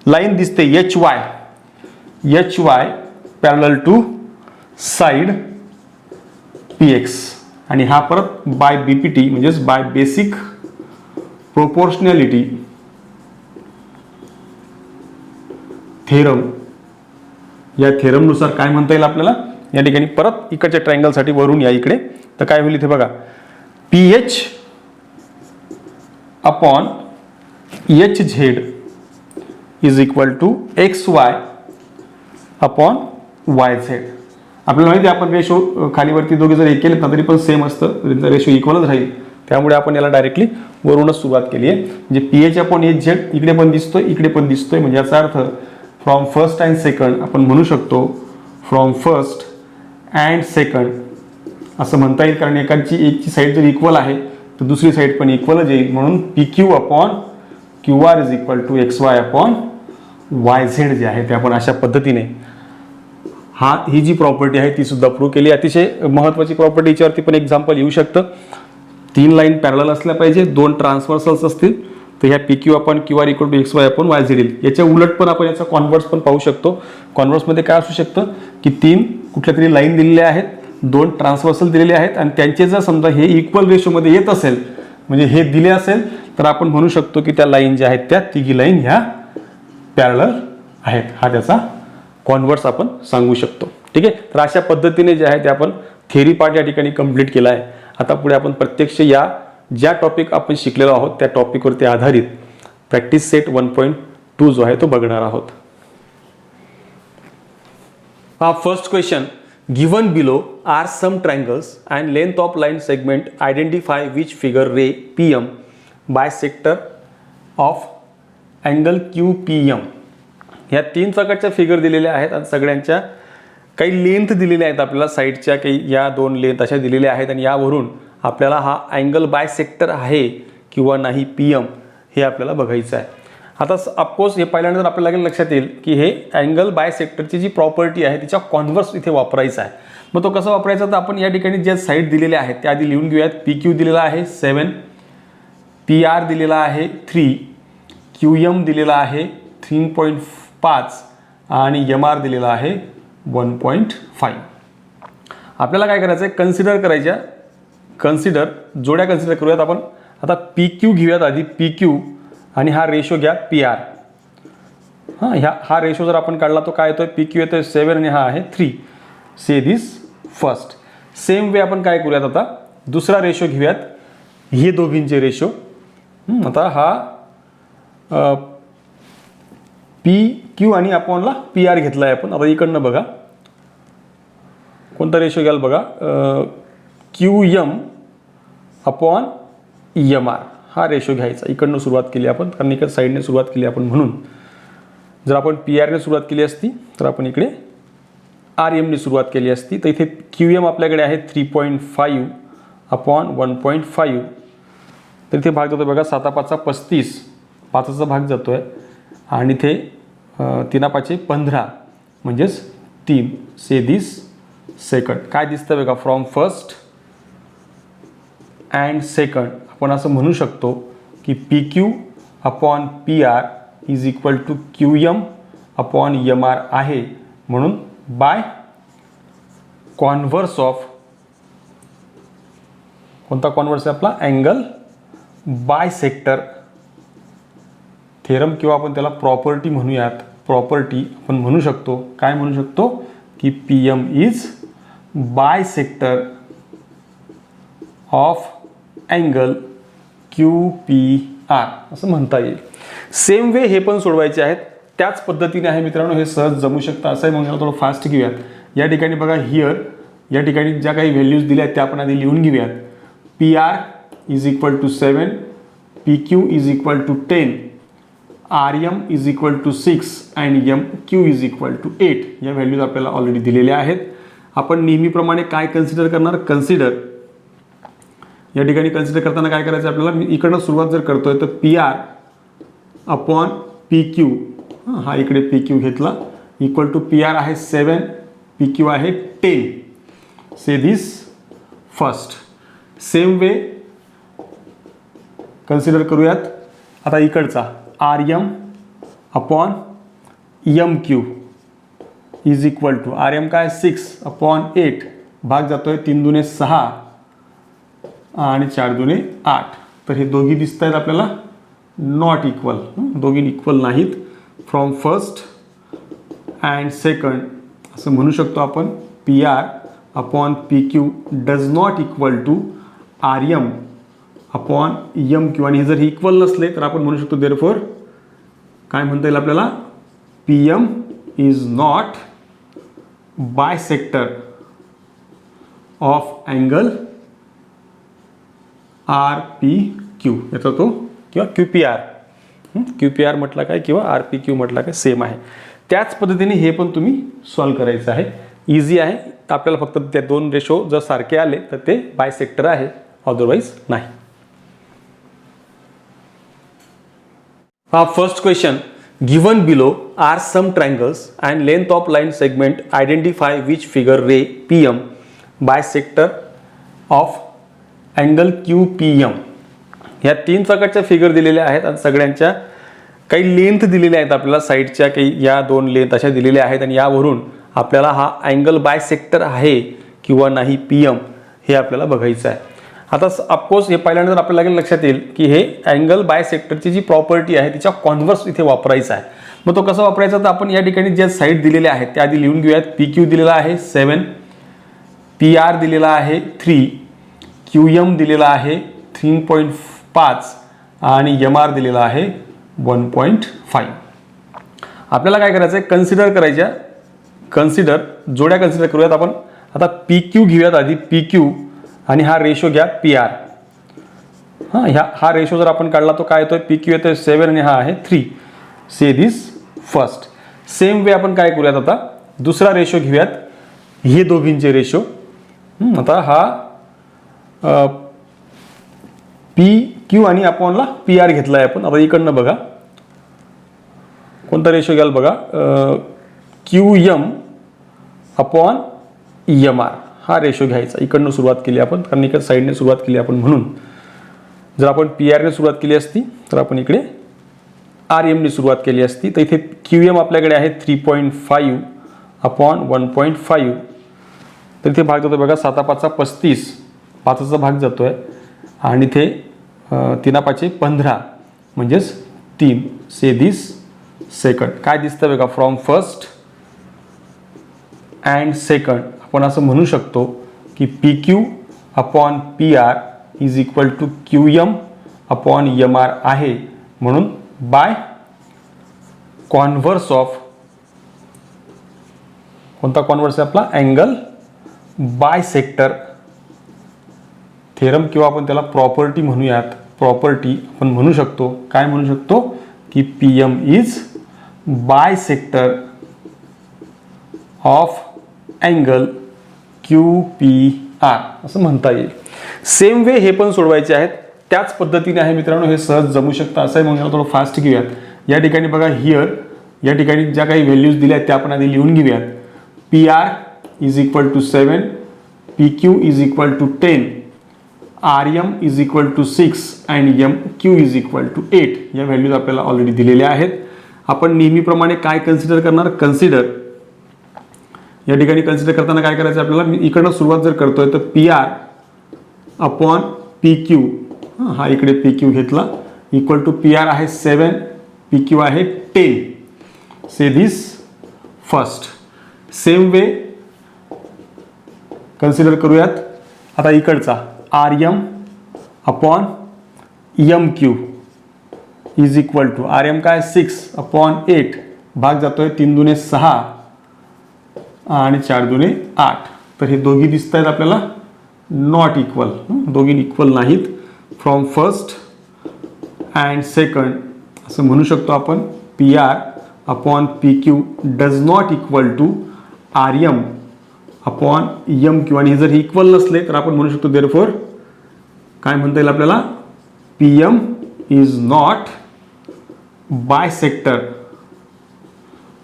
लाईन दिसते HY parallel to side PX आणि हा परत बाय बीपीटी म्हणजेच बाय बेसिक प्रोपोर्शनॅलिटी थेरम, या थेरम नुसार काय म्हणता येईल आपल्याला या ठिकाणी. परत इकडच्या ट्रायंगलसाठी वरून या इकडे तर काय होईल इथे बघा, PH upon HZ is equal to XY upon YZ. आपल्याला माहिती आहे आपण रेशो खालीवरती दोघे जर एक केले ना तरी पण सेम असतं, रेशो इक्वलच राहील. त्यामुळे आपण याला डायरेक्टली वरूनच सुरुवात केली आहे. म्हणजे PH अपॉन HZ इकडे पण दिसतोय इकडे पण दिसतोय. म्हणजे याचा earth from first and second आपण म्हणू शकतो फ्रॉम फर्स्ट अँड सेकंड असं म्हणता येईल, कारण एकची साईड जर इक्वल आहे तर दुसरी साईड पण इक्वलच येईल. म्हणून PQ upon QR is equal to XY upon YZ जे आहे ते आपण अशा पद्धतीने ही जी प्रॉपर्टी आहे ती सुद्धा प्रूव्ह केली. अतिशय महत्त्वाची प्रॉपर्टी, याच्यावरती पण एक्झाम्पल येऊ शकतं. 3 लाईन पॅरलल असल्या पाहिजे, 2 ट्रान्सव्हर्सल्स असतील तर ह्या PQ upon QR equal to XY upon YZ येईल. याच्या उलट पण आपण याचा कॉन्व्हर्स पण पाहू शकतो. कॉन्व्हर्समध्ये काय असू शकतं की 3 कुठल्या तरी लाईन दिलेल्या आहेत, 2 ट्रान्सव्हर्सल दिलेले आहेत आणि त्यांचे जर समजा हे इक्वल रेशोमध्ये येत असेल म्हणजे हे दिले असेल तर आपण म्हणू शकतो की त्या लाईन ज्या आहेत त्या तिघी लाईन ह्या पॅरलल आहेत. हा त्याचा कॉन्व्हर्स आपण सांगू शकतो. ठीक आहे. तर अशा पद्धतीने जे आहे ते आपण थेरी पार्ट या ठिकाणी कंप्लीट केला आहे. आता पुढे आपण प्रत्यक्ष या ज्या टॉपिक आपण शिकलेलो आहोत त्या टॉपिकवरती आधारित प्रॅक्टिस सेट 1.2 जो आहे तो बघणार आहोत. हा first question, given below are some triangles and length of line segment, identify which figure ray PM bisector of angle QPM. ह्या 3 प्रकारच्या फिगर दिलेल्या आहेत आणि सगळ्यांच्या काही लेंथ दिलेल्या आहेत आपल्याला, साईडच्या काही या 2 लेंथ अशा दिलेल्या आहेत आणि यावरून आपल्याला हा अँगल बाय सेक्टर आहे किंवा नाही PM हे आपल्याला बघायचं आहे. आता ऑफकोर्स हे पहिल्यांदा आपल्याला लक्षात येईल की हे अँगल बाय सेक्टरची जी प्रॉपर्टी आहे तिच्या कॉन्व्हर्स इथे वापरायचा आहे. मग तो कसा वापरायचा, तर आपण या ठिकाणी ज्या साईड दिलेल्या आहेत त्या आधी लिहून घेऊयात. PQ दिलेला आहे 7, PR दिलेला आहे 3, QM दिलेला आहे 3.5 आणि MR दिलेला आहे 1.5. आपल्याला काय करायचं आहे, जोड्या कन्सिडर करूयात आपण. आता PQ घेऊयात आधी, PQ आणि हा रेशो घ्या PR. हा रेशो जर आपण काढला तो काय येतोय, PQ येतोय 7 आणि हा आहे 3. से दिस फर्स्ट. सेम वे आपण काय करूयात, आता दुसरा रेशो घेऊयात, हे दोघींचे रेशो. आता हा PQ आणि अपॉनला PR घेतला आहे आपण. आता इकडनं बघा कोणता रेशो घ्याल बघा, QM अपॉन MR हा रेशो घ्यायचा. इकडनं सुरुवात केली आपण कारण इकडे साईडने सुरुवात केली आपण, म्हणून जर आपण PRने सुरुवात केली असती तर आपण इकडे RMने सुरुवात केली असती. तर इथे QM आपल्याकडे आहे 3.5 अपॉन 1.5. तर इथे भाग जातो बघा 7 5 35, 5चा भाग जातोय आणि इथे 3 5 15 म्हणजेच 3. से दिस सेकंड. काय दिसतं बघा, फ्रॉम फर्स्ट अँड सेकंड आपण असं म्हणू शकतो की PQ upon PR is equal to Q M upon M R आहे, म्हणून बाय कॉन्व्हर्स ऑफ, कोणता कॉन्व्हर्स आहे आपला, अँगल बायसेक्टर थेरम किंवा आपण त्याला प्रॉपर्टी म्हणूयात. प्रॉपर्टी आपण म्हणू शकतो, काय म्हणू शकतो की P M is bisector of angle Q P R असं म्हणता येईल. सेम वे हे पण सोडवायचे आहेत, त्याच पद्धतीने आहे मित्रांनो, हे सहज जमू शकतं. असं आहे, मग थोडं फास्ट घेऊयात. या ठिकाणी बघा हिअर, या ठिकाणी ज्या काही व्हॅल्यूज दिल्या आहेत त्या आपण आधी लिहून घेऊयात. P R is equal to 7, P Q is equal to 10, R M is equal to 6 and M Q is equal to 8. या व्हॅल्यूज आपल्याला ऑलरेडी दिलेल्या आहेत. आपण नेहमीप्रमाणे काय कन्सिडर करणार, कन्सिडर या ठिकाणी कन्सिडर करताना काय करायचं आपल्याला, मी इकडनं सुरुवात जर करतोय तर P R upon P Q, हा इकडे पी क्यू घेतला, इक्वल टू पी आर आहे 7, पी क्यू आहे 10. Say this first. Same way consider करूयात आता इकडचा, R M upon M Q is equal to, R M काय 6 अपॉन 8, भाग जातोय 3 दुने 6 आणि 4 दुने 8. तर हे दोघी दिसत आहेत आपल्याला नॉट इक्वल, दोघी इक्वल नाहीत. फ्रॉम फर्स्ट अँड सेकंड असं म्हणू शकतो आपण, P R upon P Q does not equal to R M upon M Q. आणि जर हे इक्वल नसले तर आपण म्हणू शकतो देअरफॉर काय म्हणता येईल आपल्याला, P M is not bisector of angle R P Q. याचा तो किंवा Q P R, Q P R म्हटला काय किंवा आर पी क्यू म्हटला काय सेम आहे. त्याच पद्धतीने हे पण तुम्ही सॉल्व करायचं आहे. इझी आहे. आपल्याला फक्त त्या दोन रेशो जर सारखे आले तर ते बायसेक्टर आहे, अदरवाईज नाही. First question, given below are some triangles and length of line segment, identify which figure ray P M bisector of angle Q P M. ह्या 3 प्रकारच्या फिगर दिलेल्या आहेत आणि सगळ्यांच्या काही लेंथ दिलेल्या आहेत आपल्याला, साईडच्या काही या 2 लेंथ अशा दिलेल्या आहेत आणि यावरून आपल्याला हा अँगल बायसेक्टर आहे किंवा नाही पी एम हे आपल्याला बघायचं आहे. आता ऑफकोर्स हे पहिल्यांदा आपल्याला लक्षात येईल की हे अँगल बायसेक्टरची जी प्रॉपर्टी आहे तिच्या कॉन्व्हर्स इथे वापरायचा आहे. मग तो कसा वापरायचा, तर आपण या ठिकाणी ज्या साईड दिलेल्या आहेत त्या आधी लिहून घेऊयात. पी क्यू दिलेला आहे 7, पी आर दिलेला आहे 3, क्यू एम दिलेला आहे 3.5 आणि एम आर दिलेला आहे 1.5. आपल्याला काय करायचं आहे, कन्सिडर करायच्या, जोड्या कन्सिडर करूयात आपण. आता पी क्यू घेऊयात आधी, पी क्यू आणि हा रेशो घ्या पी आर. हा रेशो जर आपण काढला तो काय येतोय, पी क्यू येतोय 7 आणि हा आहे 3. से दिस फर्स्ट. सेम वे आपण काय करूयात, आता दुसरा रेशो घेऊयात, हे दोघींचे रेशो. आता हा पी क्यू आणि अपॉनला पी आर घेतलाय आपण. आता इकडनं बघा कोणता रेशो घ्याल बघा, Q M upon M R हा रेशो घ्यायचा. इकडनं सुरुवात केली आपण, कारण इकडे साईडने सुरुवात केली आपण, म्हणून जर आपण पी आरने सुरुवात केली असती तर आपण इकडे आर एमने सुरुवात केली असती. तर इथे क्यू एम आपल्याकडे आहे 3.5 अपॉन 1.5. तर इथे भाग जातो बघा, 7 5 35, 5चा भाग जातोय आणि इथे 3 5 15 म्हणजेच 3. से दिस सेकंड. काय दिसतं बघा, फ्रॉम फर्स्ट अँड सेकंड आपण असं म्हणू शकतो की P Q upon P R is equal to Q M upon M R आहे, म्हणून बाय कॉन्व्हर्स ऑफ, कोणता कॉन्व्हर्स आहे आपला, अँगल बायसेक्टर थेरम किंवा आपण त्याला प्रॉपर्टी म्हणूयात. प्रॉपर्टी आपण म्हणू शकतो, काय म्हणू शकतो की P M is bisector of angle Q P R असं म्हणता येईल. सेम वे हे पण सोडवायचे आहेत, त्याच पद्धतीने आहे मित्रांनो, हे सहज जमू शकतं. असं आहे, मग थोडं फास्ट घेऊयात. या ठिकाणी बघा हिअर, या ठिकाणी ज्या काही व्हॅल्यूज दिल्या आहेत त्या आपण आधी लिहून घेऊयात. P R is equal to 7, P Q is equal to 10, R M is equal to 6 and M Q is equal to 8. या व्हॅल्यूज आपल्याला ऑलरेडी दिलेल्या आहेत. आपण नेहमीप्रमाणे काय कन्सिडर करणार, कन्सिडर या ठिकाणी कन्सिडर करताना काय करायचं आपल्याला, मी इकडनं सुरुवात जर करतोय तर P R upon P Q, हा इकडे पी क्यू घेतला, इक्वल टू पी आर आहे 7, पी क्यू आहे 10. Say this first. Same way consider करूयात आता इकडचा R M upon M Q is equal to R M काय 6 अपॉन 8, भाग जातोय 3 दुने 6 आणि 4 दुने 8. तर हे दोघी दिसत आहेत आपल्याला नॉट इक्वल, दोघी इक्वल नाहीत. फ्रॉम फर्स्ट अँड सेकंड असं म्हणू शकतो आपण P R upon P Q does not equal to R M upon M Q. आणि हे जर इक्वल नसले तर आपण म्हणू शकतो देअरफॉर काय म्हणता येईल आपल्याला, P M is not bisector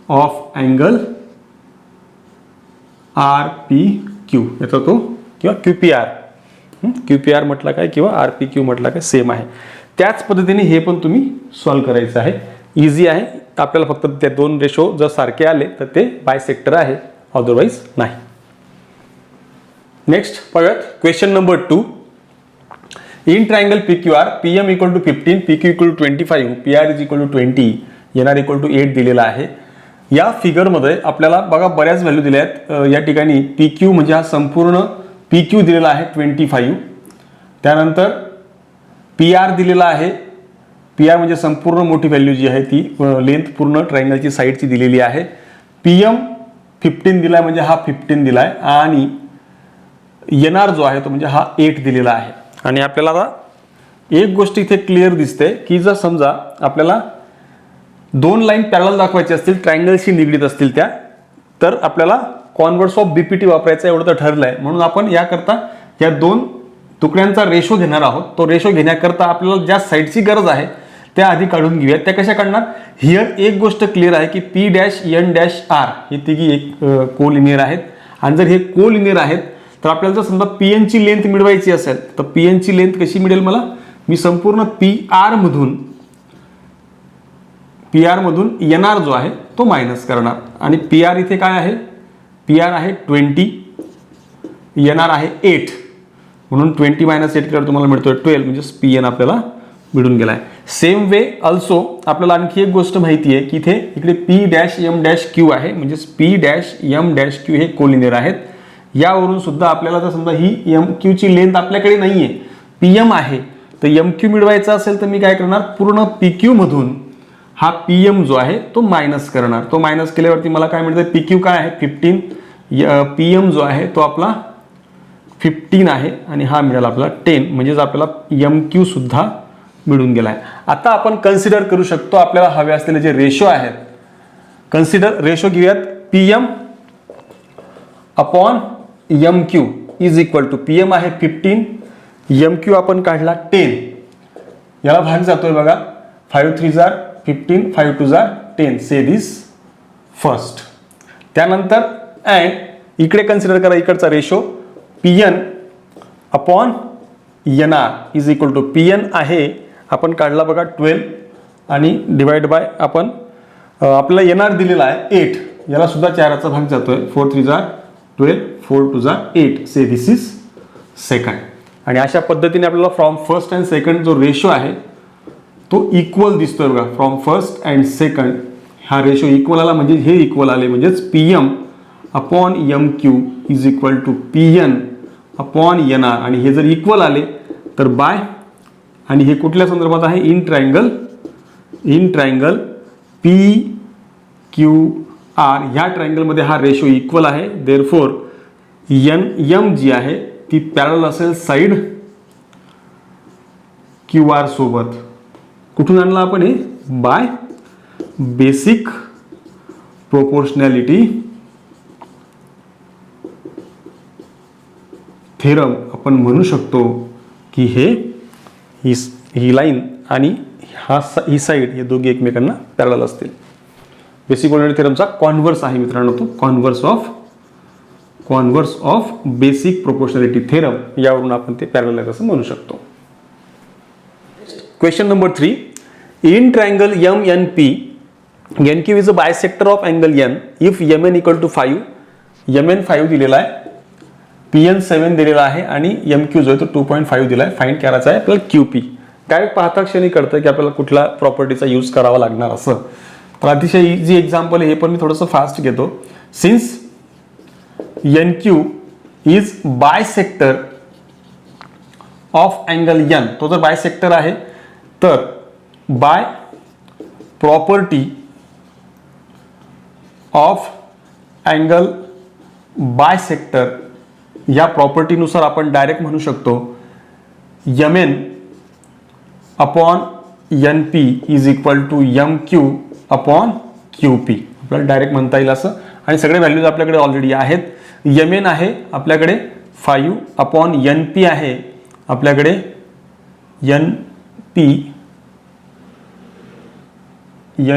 of angle R P Q. याचा तो किंवा Q P R, Q P R म्हटलं काय किंवा आर पी क्यू म्हटलं काय सेम आहे. त्याच पद्धतीने हे पण तुम्ही सॉल्व्ह करायचं आहे. इझी आहे. आपल्याला फक्त ते दोन रेशो जर सारखे आले तर ते बायसेक्टर आहे, अदरवाईज नाही. नेक्स्ट बघूयात question number 2. In triangle P Q R P M equal to 15, P Q equal to 25, P R is equal to 20, N R equal to 8 दिलेला आहे. या फिगरमध्ये आपल्याला बघा बऱ्याच व्हॅल्यू दिल्या आहेत. या ठिकाणी पी क्यू म्हणजे हा संपूर्ण पी क्यू दिलेला आहे 25, त्यानंतर पी आर दिलेला आहे. पी आर म्हणजे संपूर्ण मोठी व्हॅल्यू जी आहे ती लेंथ पूर्ण ट्रायंगलची साईडची दिलेली आहे. पी एम 15 दिलाय म्हणजे हा 15 दिलाय आणि एन आर जो आहे तो म्हणजे हा 8 दिलेला आहे. आणि आपल्याला आता एक गोष्ट इथे क्लिअर दिसते की जर समजा आपल्याला दोन लाईन पॅरलल दाखवायचे असतील, ट्रायंगलशी निगडीत असतील त्या, तर आपल्याला कॉन्व्हर्स ऑफ बीपीटी वापरायचं एवढं तर ठरलंय. म्हणून आपण याकरता या दोन तुकड्यांचा रेशो घेणार आहोत. तो रेशो घेण्याकरता आपल्याला ज्या साईडची गरज आहे त्या आधी काढून घेऊयात. त्या कशा काढणार, हिअर एक गोष्ट क्लिअर आहे की P dash N dash R हे तिघी एक कोलिनियर आहेत. आणि जर हे कोलिनियर आहेत तर आपल्याला जर समजा पी एन ची लेंथ मिळवायची असेल तर पी एन ची लेंथ कशी मिळेल मला, मी संपूर्ण पी आर मधून एन आर जो आहे तो मायनस करणार. आणि पी आर इथे काय आहे, पी आर आहे 20, एन आर आहे 8, म्हणून 20 मायनस 8 केल्यावर तुम्हाला मिळतोय 12, म्हणजे पी एन आपल्याला मिळून गेलाय. सेम वे ऑल्सो आपल्याला आणखी एक गोष्ट माहिती आहे की इथे इकडे P dash M dash Q आहे, म्हणजे P dash M dash Q हे कोलिनियर आहेत. यावरून सुद्धा आपल्याला जर समजा ही एम क्यू ची लेंथ आपल्याकडे नाहीये, पी एम आहे, तर एम क्यू मिळवायचा असेल तर मी काय करणार, पूर्ण पी क्यू मधून हा पी एम जो आहे तो मायनस करणार. तो मायनस केल्यावरती मला काय मिळतं, पी क्यू काय आहे 15, पी एम जो आहे तो आपला 15 आहे आणि हा मिळाला आपला 10, म्हणजेच आपल्याला एम क्यू सुद्धा मिळून गेलाय. आता आपण कन्सिडर करू शकतो आपल्याला हवे असलेले जे रेशो आहेत. कन्सिडर रेशो घेऊयात, P M upon M Q is equal to P M आहे 15, एम क्यू आपण काढला 10, याला भाग जातोय बघा 5 3 जार 15, 5 2 जार 10, से दिस फर्स्ट. त्यानंतर अँड इकडे कन्सिडर करा इकडचा ratio P N upon N R is equal to P N आहे आपण काढला बघा 12 आणि डिवाइड बाय आपण आपल्याला एन आर दिलेला आहे 8, याला सुद्धा 4चा भाग जातोय 4 3 जार 12, 4 2 जार 8, से दिस इज सेकंड. आणि अशा पद्धतीने आपल्याला फ्रॉम फर्स्ट अँड सेकंड जो रेशो आहे तो इक्वल दिसतोय बघा. फ्रॉम फर्स्ट अँड सेकंड हा रेशो इक्वल आला म्हणजे हे इक्वल आले, म्हणजेच P M upon M Q is equal to P N upon N R. आणि हे जर इक्वल आले तर बाय, आणि हे कुठल्या संदर्भात आहे, in triangle P Q R ह्या ट्रायंगलमध्ये हा रेशो इक्वल आहे. देअरफॉर एन एम जी आहे ती पॅरलल असेल साइड क्यू आर सोबत. कुठून आणला आपण हे, बाय बेसिक प्रोपोर्शनॅलिटी थेरम आपण म्हणू शकतो की ही लाईन आणि ही साइड हे दोघे एकमेकांना पॅरलल असतील. बेसिक प्रोपोर्शनॅलिटी थेरमचा कॉन्व्हर्स आहे मित्रांनो तो, converse of basic proportionality theorem, यावरून आपण ते पॅरलल आहे असं म्हणू शकतो. Question number 3. In triangle M N P N Q is a bisector of angle N if M N equal to 5, M N 5 दिलेला आहे, पी एन 7 दिलेला आहे आणि एम क्यू जो आहे तो 2.5 दिला आहे. फाइंड करायचा आहे आपल्याला क्यू पी. डायरेक्ट पाहता क्षणी कळतं की आपल्याला कुठल्या प्रॉपर्टीचा यूज करावा लागणार असं. तर अतिशय इझी एक्झाम्पल आहे, हे पण मी थोडंसं फास्ट घेतो. Since N Q is bisector of angle N, तो जर बायसेक्टर आहे तर by property of angle bisector या प्रॉपर्टीनुसार आपण डायरेक्ट म्हणू शकतो M N upon N P is equal to M Q upon Q P. आपल्याला डायरेक्ट म्हणता येईल असं. आणि सगळे व्हॅल्यूज आपल्याकडे ऑलरेडी आहेत. एम एन आहे आपल्याकडे 5 अपॉन एन पी आहे आपल्याकडे एन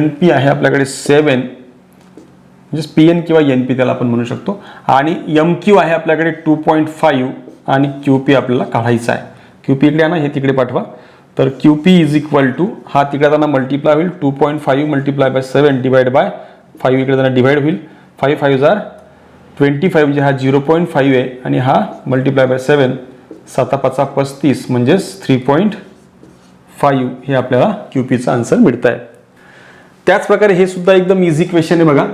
पी आहे आपल्याकडे 7, म्हणजे पी एन किंवा एन पी त्याला आपण म्हणू शकतो. आणि एम क्यू आहे आपल्याकडे 2.5 आणि क्यू पी आपल्याला काढायचा आहे. क्यू पी इकडे आणा, हे तिकडे पाठवा. तर Q P is equal to, हा तिकडे जाताना मल्टिप्लाय होईल, 2.5 मल्टिप्लाय बाय 7 डिवाइड बाय 5 इकडे जाताना डिवाइड होईल. 5 5 जार 25 म्हणजे हा 0.5 आहे आणि हा मल्टिप्लाय बाय 7 7 5 35 म्हणजेच 3.5 हे आपल्याला क्यू पीचा आन्सर मिळत आहे. त्याच प्रकारे हे सुद्धा एकदम इझी क्वेश्चन आहे बघा.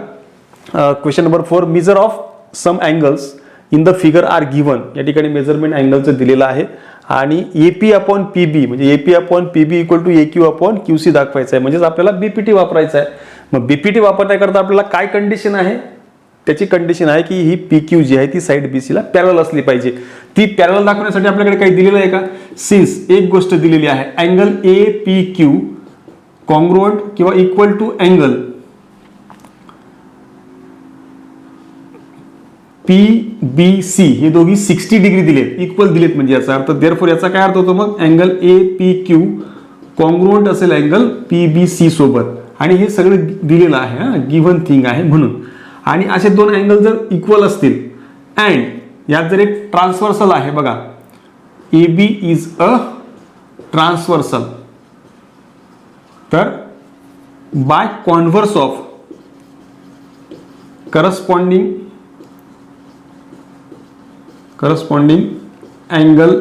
Question number 4, measure of some angles in the figure are given. या ठिकाणी मेजरमेंट अँगलचं दिलेलं आहे आणि एपी अपॉन पीबी म्हणजे AP upon PB equal to AQ upon QC दाखवायचं आहे. म्हणजेच आपल्याला बीपीटी वापरायचं आहे. मग बीपीटी वापरण्याकरता आपल्याला काय कंडिशन आहे? त्याची कंडिशन आहे की ही पी क्यू जी आहे ती साईड बीसीला पॅरल असली पाहिजे. ती पॅरल दाखवण्यासाठी आपल्याकडे काही दिलेलं आहे का? सिन्स एक गोष्ट दिलेली आहे, angle A P Q congruent किंवा equal to angle P B C, हे दोघी 60 डिग्री दिलेत, इक्वल दिलेत. म्हणजे याचा अर्थ देअरफॉर याचा काय अर्थ होतो मग? Angle A P Q congruent असेल अँगल पी बी सी सोबत. आणि हे सगळं दिलेलं आहे, हा गिव्हन थिंग आहे म्हणून. आणि असे दोन अँगल जर इक्वल असतील अँड यात जर एक ट्रान्सव्हर्सल आहे बघा, A B is a transversal, तर by converse of corresponding angle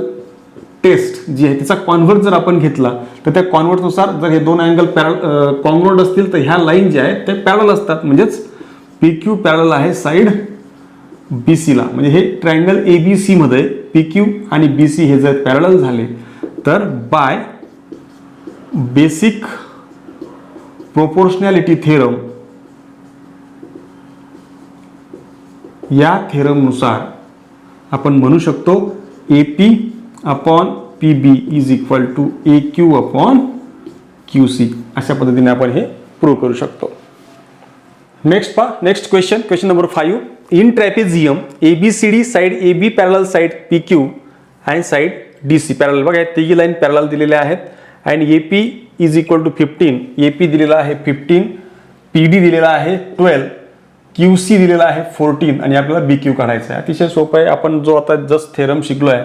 test जी आहे तिचा कॉन्व्हर्ट जर आपण घेतला तर त्या कॉन्व्हर्टनुसार जर हे दोन अँगल कॉन्ग्रुएंट असतील तर ह्या लाईन ज्या आहेत ते पॅरल असतात. म्हणजेच पी क्यू पॅरल आहे साईड बी सीला. म्हणजे हे ट्रायंगल ए बी सी मध्ये पी क्यू आणि बी सी हे जर पॅरल झाले तर बाय बेसिक प्रोपोर्शनॅलिटी थेरम या थेरमनुसार आपण म्हणू शकतो A P upon P B is equal to A Q upon Q C. अशा पद्धतीने आपण हे प्रूव्ह करू शकतो. Next question number 5. In trapezium ABCD side A B parallel side P Q and side D C parallel. बघा तिघी line parallel दिलेल्या आहेत. And A P is equal to 15, A P दिलेला आहे 15, पी डी दिलेला आहे 12, क्यू सी दिलेला आहे 14 आणि आपल्याला बी क्यू काढायचा आहे. अतिशय सोपं आहे. आपण जो आता जस्ट थेरम शिकलो आहे,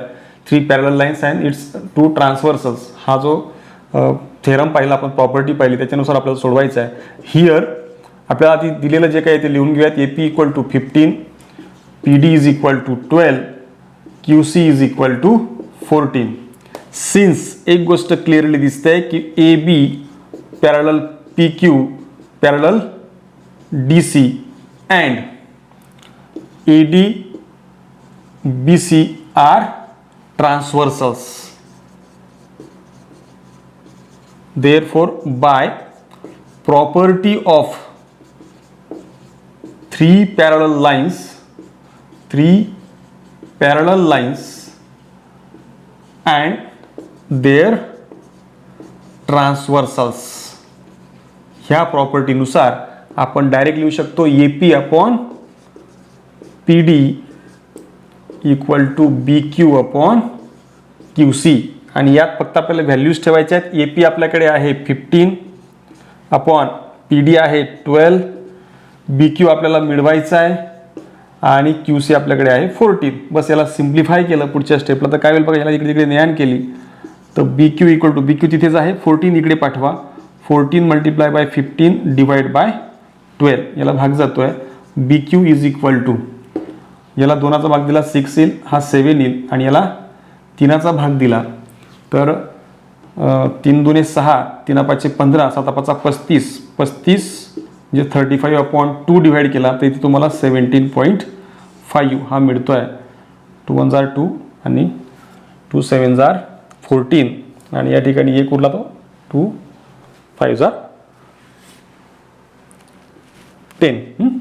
3 पॅरल लाईन्स अँड इट्स 2 ट्रान्सव्हर्सल्स, हा जो थेरम पाहिला आपण, प्रॉपर्टी पाहिली, त्याच्यानुसार आपल्याला सोडवायचा आहे. हिअर आपल्याला आधी दिलेलं जे काही ते लिहून घेऊयात. A P equal to 15, P D is equal to 12, Q C is equal to 14. Since एक गोष्ट क्लिअरली दिसते की A B parallel P Q parallel D C and A D B C are transversals. Therefore, by property of 3 parallel lines and their transversals, ह्या प्रॉपर्टीनुसार आपण direct लिहू शकतो A P upon P D equal to B Q upon Q C. आणि यात फक्त आपल्याला values ठेवायच्या आहेत. ए पी आपल्याकडे आहे 15 अपॉन पी डी आहे 12, बी क्यू आपल्याला मिळवायचा आहे आणि क्यू सी आपल्याकडे आहे 14. बस याला सिम्प्लिफाय केलं पुढच्या स्टेपला तर काय होईल बघा, याला इकडे तिकडे ने आण केली तर B Q equal to B Q तिथेच आहे 14, इकडे पाठवा 14 मल्टिप्लाय बाय 15 डिवाइड बाय 12, याला भाग जातोय. बी क्यू इज इक्वल टू, याला 2चा भाग दिला 6 येईल, हा 7 येईल, आणि याला 3चा भाग दिला तर 3 दुने 6, 3 पाचे 15, 7 पाचा 35, 35 म्हणजे 35/2 डिवाइड केला तर इथे तुम्हाला 17.5 हा मिळतोय. 2 1 जार 2 आणि 2 7 जार 14, आणि या ठिकाणी एक उरला तो 2 5 जार 10.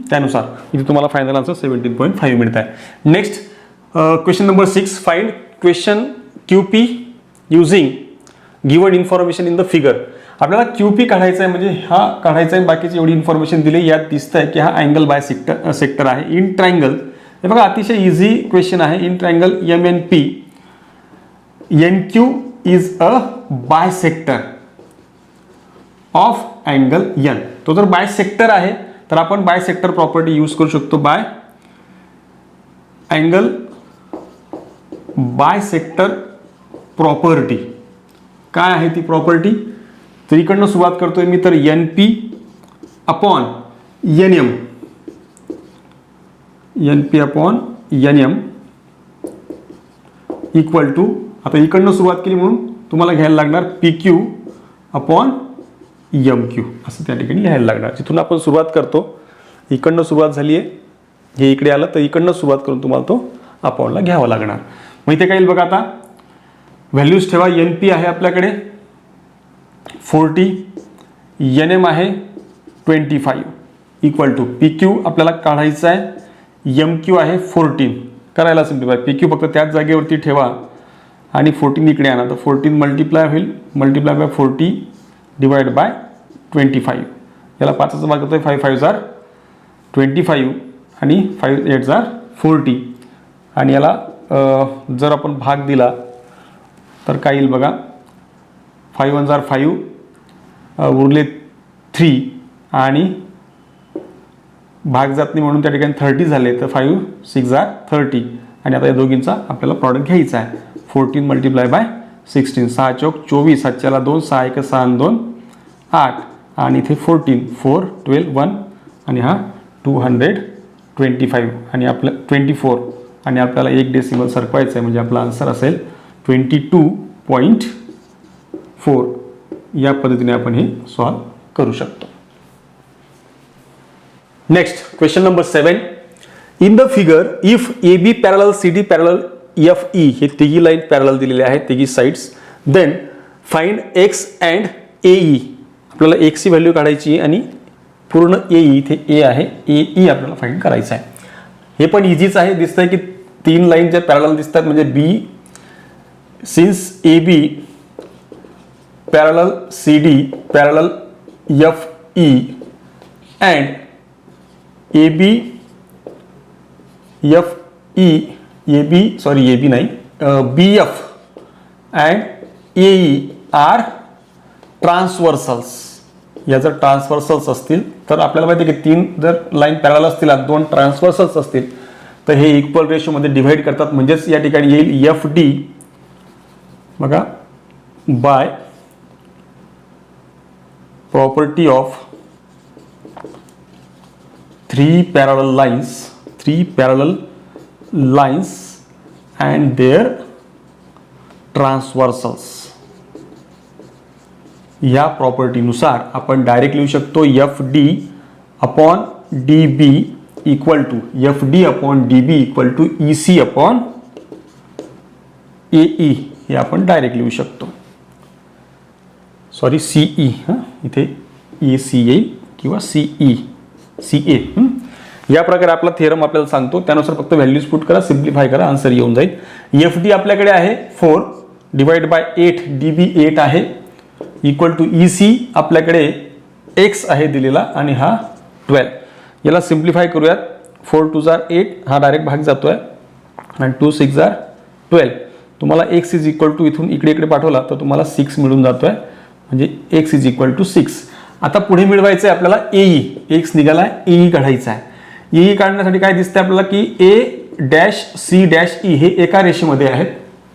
त्यानुसार इथे तुम्हाला फायनल आन्सर 17.5 मिळत आहे. Next question number 6, find question QP using given information in the figure. आपल्याला QP काढायचा आहे, म्हणजे हा काढायचा आहे. बाकीची एवढी इन्फॉर्मेशन दिली, यात दिसत आहे की हा अँगल बाय सेक्टर आहे इन ट्रायंगल. हे बघा अतिशय इझी क्वेश्चन आहे. In triangle MNP NQ is a bisector of angle N. तो जर बायसेक्टर आहे तर आपण बायसेक्टर प्रॉपर्टी यूज करू शकतो. By angle bisector property. काय आहे ती प्रॉपर्टी? तर इकडनं सुरुवात करतोय मी. तर NP upon NM, NP upon NM equal to, आता इकडनं सुरुवात केली म्हणून तुम्हाला घ्यायला लागणार PQ अपॉन MQ असं त्या ठिकाणी लिहायला लागणार. जिथून आपण सुरुवात करतो, इकडनं सुरुवात झाली आहे, हे इकडे आलं तर इकडनं सुरुवात करून तुम्हाला तो अपॉनला घ्यावा लागणार. मग इथे काय येईल बघा, आता व्हॅल्यूज ठेवा. NP आहे आपल्याकडे 40, NM आहे 25 इक्वल टू PQ आपल्याला काढायचा आहे, MQ आहे 14. करायला सिम्प्लिफाय, PQ फक्त त्याच जागेवरती ठेवा आणि 14 इकडे आणा. तर 14 मल्टिप्लाय होईल, मल्टिप्लाय बाय 40 डिवाइड बाय 25. याला 5चा भाग होतोय, 5 5 जार 25 आणि 5 8 जार 40. आणि याला जर आपण भाग दिला तर काय येईल बघा, 5 1 जार 5, उरले 3 आणि भाग जात नाही म्हणून त्या ठिकाणी 30 झाले. तर 5 6 जार 30. आणि आता या दोघींचा आपल्याला प्रॉडक्ट घ्यायचा आहे. 14 मल्टिप्लाय बाय 16, 6 चौक 24, 7 ला 2, 6 1 6 2 8, आणि इथे 14 4 12 1, आणि हा 225 आणि आपलं 24, आणि आपल्याला एक डेसिमल सरकवायचं आहे, म्हणजे आपला आन्सर असेल 22.4. या पद्धतीने आपण हे सॉल्व करू शकतो. Next question number 7, in the figure if AB parallel CD parallel FE हे तिघी लाईन पॅरलल दिलेले आहेत, तिघी sides, then find X and AE. आपल्याला X ची व्हॅल्यू काढायची आहे आणि पूर्ण AE इथे A आहे, AE आपल्याला फाइंड करायचं आहे. हे पण इझीच आहे. दिसतंय की 3 लाईन ज्या पॅरलल दिसतात, म्हणजे B since AB parallel CD parallel FE and AB FE AB नाही, BF अँड AE आर ट्रान्सवर्सल्स. या जर ट्रान्सवर्सल्स असतील तर आपल्याला माहिती आहे की 3 जर लाईन पॅरलल असतील, 2 ट्रान्सवर्सल्स असतील तर हे इक्वल रेशोमध्ये डिव्हाइड करतात. म्हणजेच या ठिकाणी येईल FD बघा by property of 3 parallel lines and their transversals. या प्रॉपर्टीनुसार आपण डायरेक्ट लिहू शकतो FD upon DB equal to EC upon AE. हे आपण डायरेक्ट लिहू शकतो. सॉरी CE, इथे AC येईल किंवा CA. या प्रकारे आपला थेरम आपल्याला सांगतो. त्यानुसार फक्त व्हॅल्यूज पुट करा, सिम्प्लिफाय करा, आन्सर येऊन जाईल. FD आपल्याकडे आहे 4 डिवाइड बाय 8, DB 8 आहे इक्वल टू EC आपल्याकडे X आहे दिलेला आणि हा 12. याला सिम्प्लिफाय करूयात. 4 2 जार 8, हा डायरेक्ट भाग जातोय, आणि 2 6 जार 12. तुम्हाला X इज इक्वल टू इथून इकडे पाठवला तर तुम्हाला 6 मिळून जातोय, म्हणजे X इज इक्वल टू 6. आता पुढे मिळवायचं आहे आपल्याला AE. X निघालाय, AE काढायचा आहे. AE काढण्यासाठी काय दिसतंय आपल्याला की A dash C dash E हे एका रेषेमध्ये आहेत,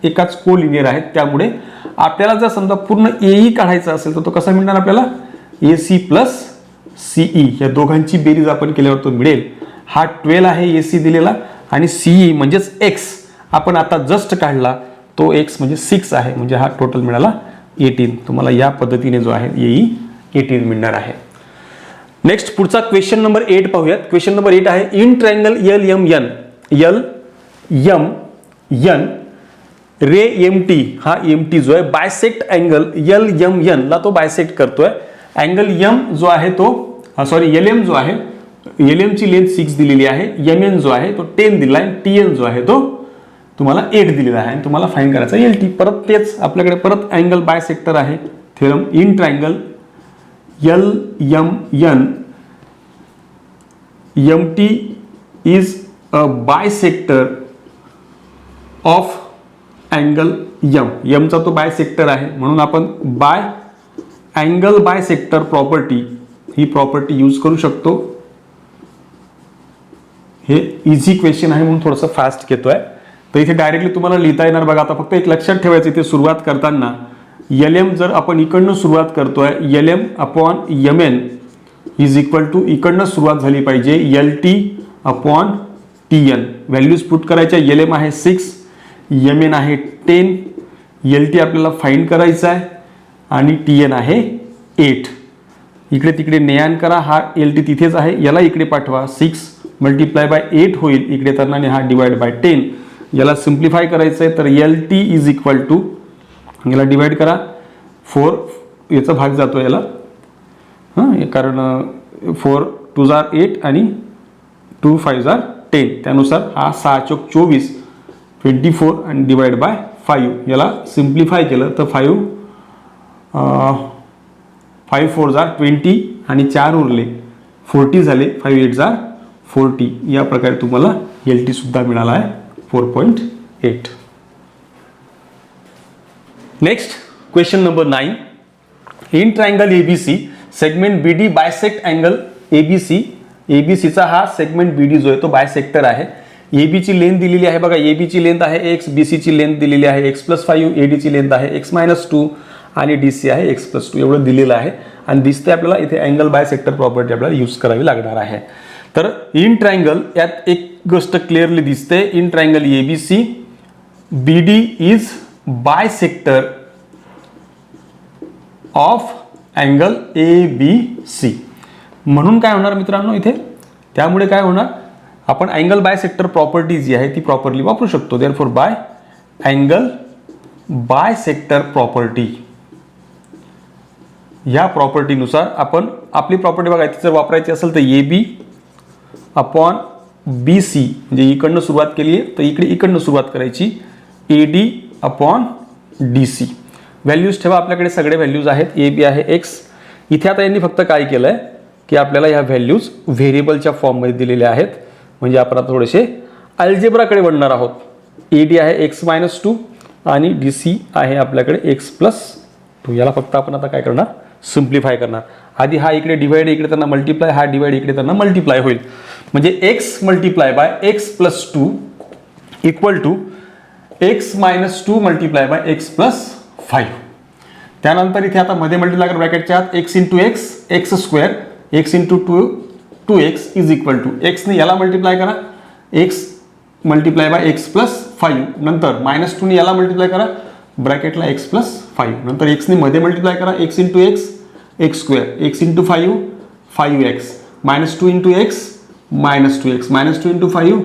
एकाच कोलिनियर आहेत. त्यामुळे आपल्याला जर समजा पूर्ण AE काढायचा असेल तर तो कसा मिळणार आपल्याला, AC प्लस CE या दोघांची बेरीज आपण केल्यावर तो मिळेल. हा 12 आहे AC दिलेला आणि CE म्हणजेच X आपण आता जस्ट काढला तो X म्हणजे 6 आहे, म्हणजे हा टोटल मिळाला 18. तुम्हाला या पद्धतीने जो आहे येई 18 मिळणार आहे. नेक्स्ट पुढचा क्वेश्चन नंबर 8 पाहूयात. क्वेश्चन नंबर 8 आहे in triangle LMN ray MT हा MT जो आहे बायसेक्ट अँगल LMN ला तो बायसेक्ट करतोय. अँगल M जो आहे तो LM जो आहे LM ची लेंथ 6 दिलेली आहे, MN जो आहे तो 10 दिला आहे, TN जो आहे तो तुम्हाला 8 दिलेला आहे आणि तुम्हाला फाइंड करायचा LT. परत तेच आपल्याकडे परत अँगल बायसेक्टर आहे. Theorem in triangle LMN MT is a bisector of angle M चा तो बायसेक्टर आहे म्हणून आपण अँगल बायसेक्टर प्रॉपर्टी ही प्रॉपर्टी यूज करू शकतो. हे इझी क्वेश्चन आहे म्हणून थोडंसं फास्ट घेतोय. तर इथे डायरेक्टली तुम्हाला लिहिता येणार बघा. आता फक्त एक लक्षात ठेवायचं इथे सुरुवात करताना LM जर आपण इकडनं सुरुवात करतोय LM upon MN is equal to इकडनं सुरुवात झाली पाहिजे LT upon TN. Values put करायच्या. LM आहे 6, MN आहे 10, LT आपल्याला फाइंड करायचा आहे आणि TN आहे 8. इकडे तिकडे नेयान करा. हा LT तिथेच आहे, याला इकडे पाठवा. 6 मल्टिप्लाय बाय 8 होईल इकडे येताना आणि हा डिवाइड बाय 10. याला सिम्प्लिफाय करायचं आहे तर LT इज इक्वल टू याला डिवाइड करा 4 याचा भाग जातो याला कारण 4 2 8 आणि 2 5 10. त्यानुसार हा 6 चौक 24 24 आणि डिवाइड बाय 5. याला सिम्प्लिफाय केलं तर 5 4 20 आणि 4 उरले 40 झाले. 5 8 40. या प्रकारे तुम्हाला LT सुद्धा मिळाला आहे 4.8. Next question number 9 in triangle ABC segment BD bisect angle ABC. ABC चा हा सेगमेंट BD जो आहे तो बायसेक्टर आहे. AB ची लेंथ दिलेली आहे बघा. AB ची लेंथ आहे X, BC ची लेंथ दिलेली आहे X+5, AD ची लेंथ आहे X-2 आणि DC आहे X+2 एवढं दिलेलं आहे आणि दिसते आपल्याला इथे अँगल बायसेक्टर प्रॉपर्टी आपल्याला यूज करावी लागणार आहे. तर इन ट्रायंगल यात एक गोष्ट क्लिअरली दिसते. In triangle ABC BD is bisector of angle ABC. म्हणून काय होणार मित्रांनो इथे, त्यामुळे काय होणार आपण अँगल बायसेक्टर प्रॉपर्टी जी आहे ती प्रॉपरली वापरू शकतो. देअरफॉर अँगल बायसेक्टर प्रॉपर्टी या प्रॉपर्टीनुसार आपण आपली प्रॉपर्टी बघा जर वापरायची असेल तर AB अपॉन BC म्हणजे इकडनं सुरुवात केली आहे तर इकडनं सुरुवात करायची. AD upon DC. व्हॅल्यूज ठेवा आपल्याकडे सगळे व्हॅल्यूज आहेत. AB आहे X. इथे आता यांनी फक्त काय केलंय की आपल्याला ह्या व्हॅल्यूज व्हेरिएबलच्या फॉर्ममध्ये दिलेल्या आहेत. म्हणजे आपण आता थोडेसे अल्जेब्राकडे वळणार आहोत. AD आहे X-2 आणि DC आहे आपल्याकडे X+2. याला फक्त आपण आता काय करणार सिम्प्लिफाय करणार. आधी हा इकडे डिवाइड इकडे त्यांना मल्टिप्लाय, हा डिवाइड इकडे त्यांना मल्टिप्लाय होईल. म्हणजे X multiply by X+2 equal to X-2 multiply by X+5. त्यानंतर इथे आता मध्ये मल्टिप्लाय कर ब्रॅकेटच्या आत X into X X² X into 2X is equal to X ने याला मल्टिप्लाय करा X मल्टिप्लाय बाय X+5. नंतर -2 ने याला मल्टिप्लाय करा ब्रॅकेटला X+5. नंतर X ने मध्ये मल्टिप्लाय करा X into X X² X into 5 5X -2 into X -2X -2 into 5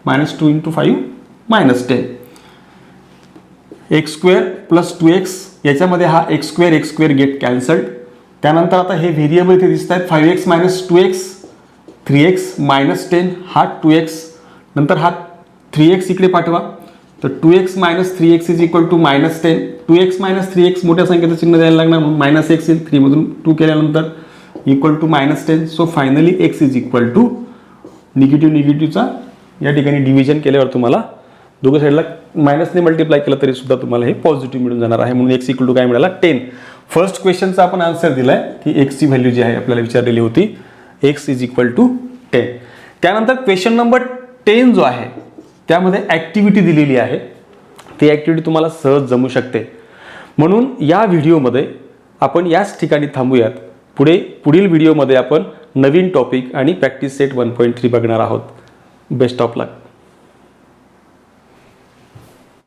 -2 into 5 -10 X² plus 2X. याच्यामध्ये हा X² गेट कॅन्सल्ड. त्यानंतर आता हे व्हेरिएबल इथे दिसत आहेत 5X - 2X 3X -10 हा 2X. नंतर हा 3X इकडे पाठवा तर 2X - 3X is equal to -10. 2X - 3X मोठ्या संख्येचं चिन्ह द्यायला लागणार म्हणून -X येईल. 3 मधून 2 केल्यानंतर equal to -10. So finally X is equal to निगेटिव्हचा या ठिकाणी डिव्हिजन केल्यावर तुम्हाला दोघं साईडला मायनसने मल्टिप्लाय केलं तरी सुद्धा तुम्हाला हे पॉझिटिव्ह मिळून जाणार आहे. म्हणून X इक्वल टू काय मिळाला 10. फर्स्ट क्वेश्चनचा आपण आन्सर दिलाय की X ची व्हॅल्यू जी आहे आपल्याला विचारलेली होती X इज इक्वल टू 10. त्यानंतर क्वेश्चन नंबर 10 जो आहे त्यामध्ये ऍक्टिव्हिटी दिलेली आहे. ती ऍक्टिव्हिटी तुम्हाला सहज जमू शकते. म्हणून या व्हिडिओमध्ये आपण याच ठिकाणी थांबूयात पुढील व्हिडिओमध्ये आपण नवीन टॉपिक आणि प्रॅक्टिस सेट 1.3 बघणार आहोत. Best of luck.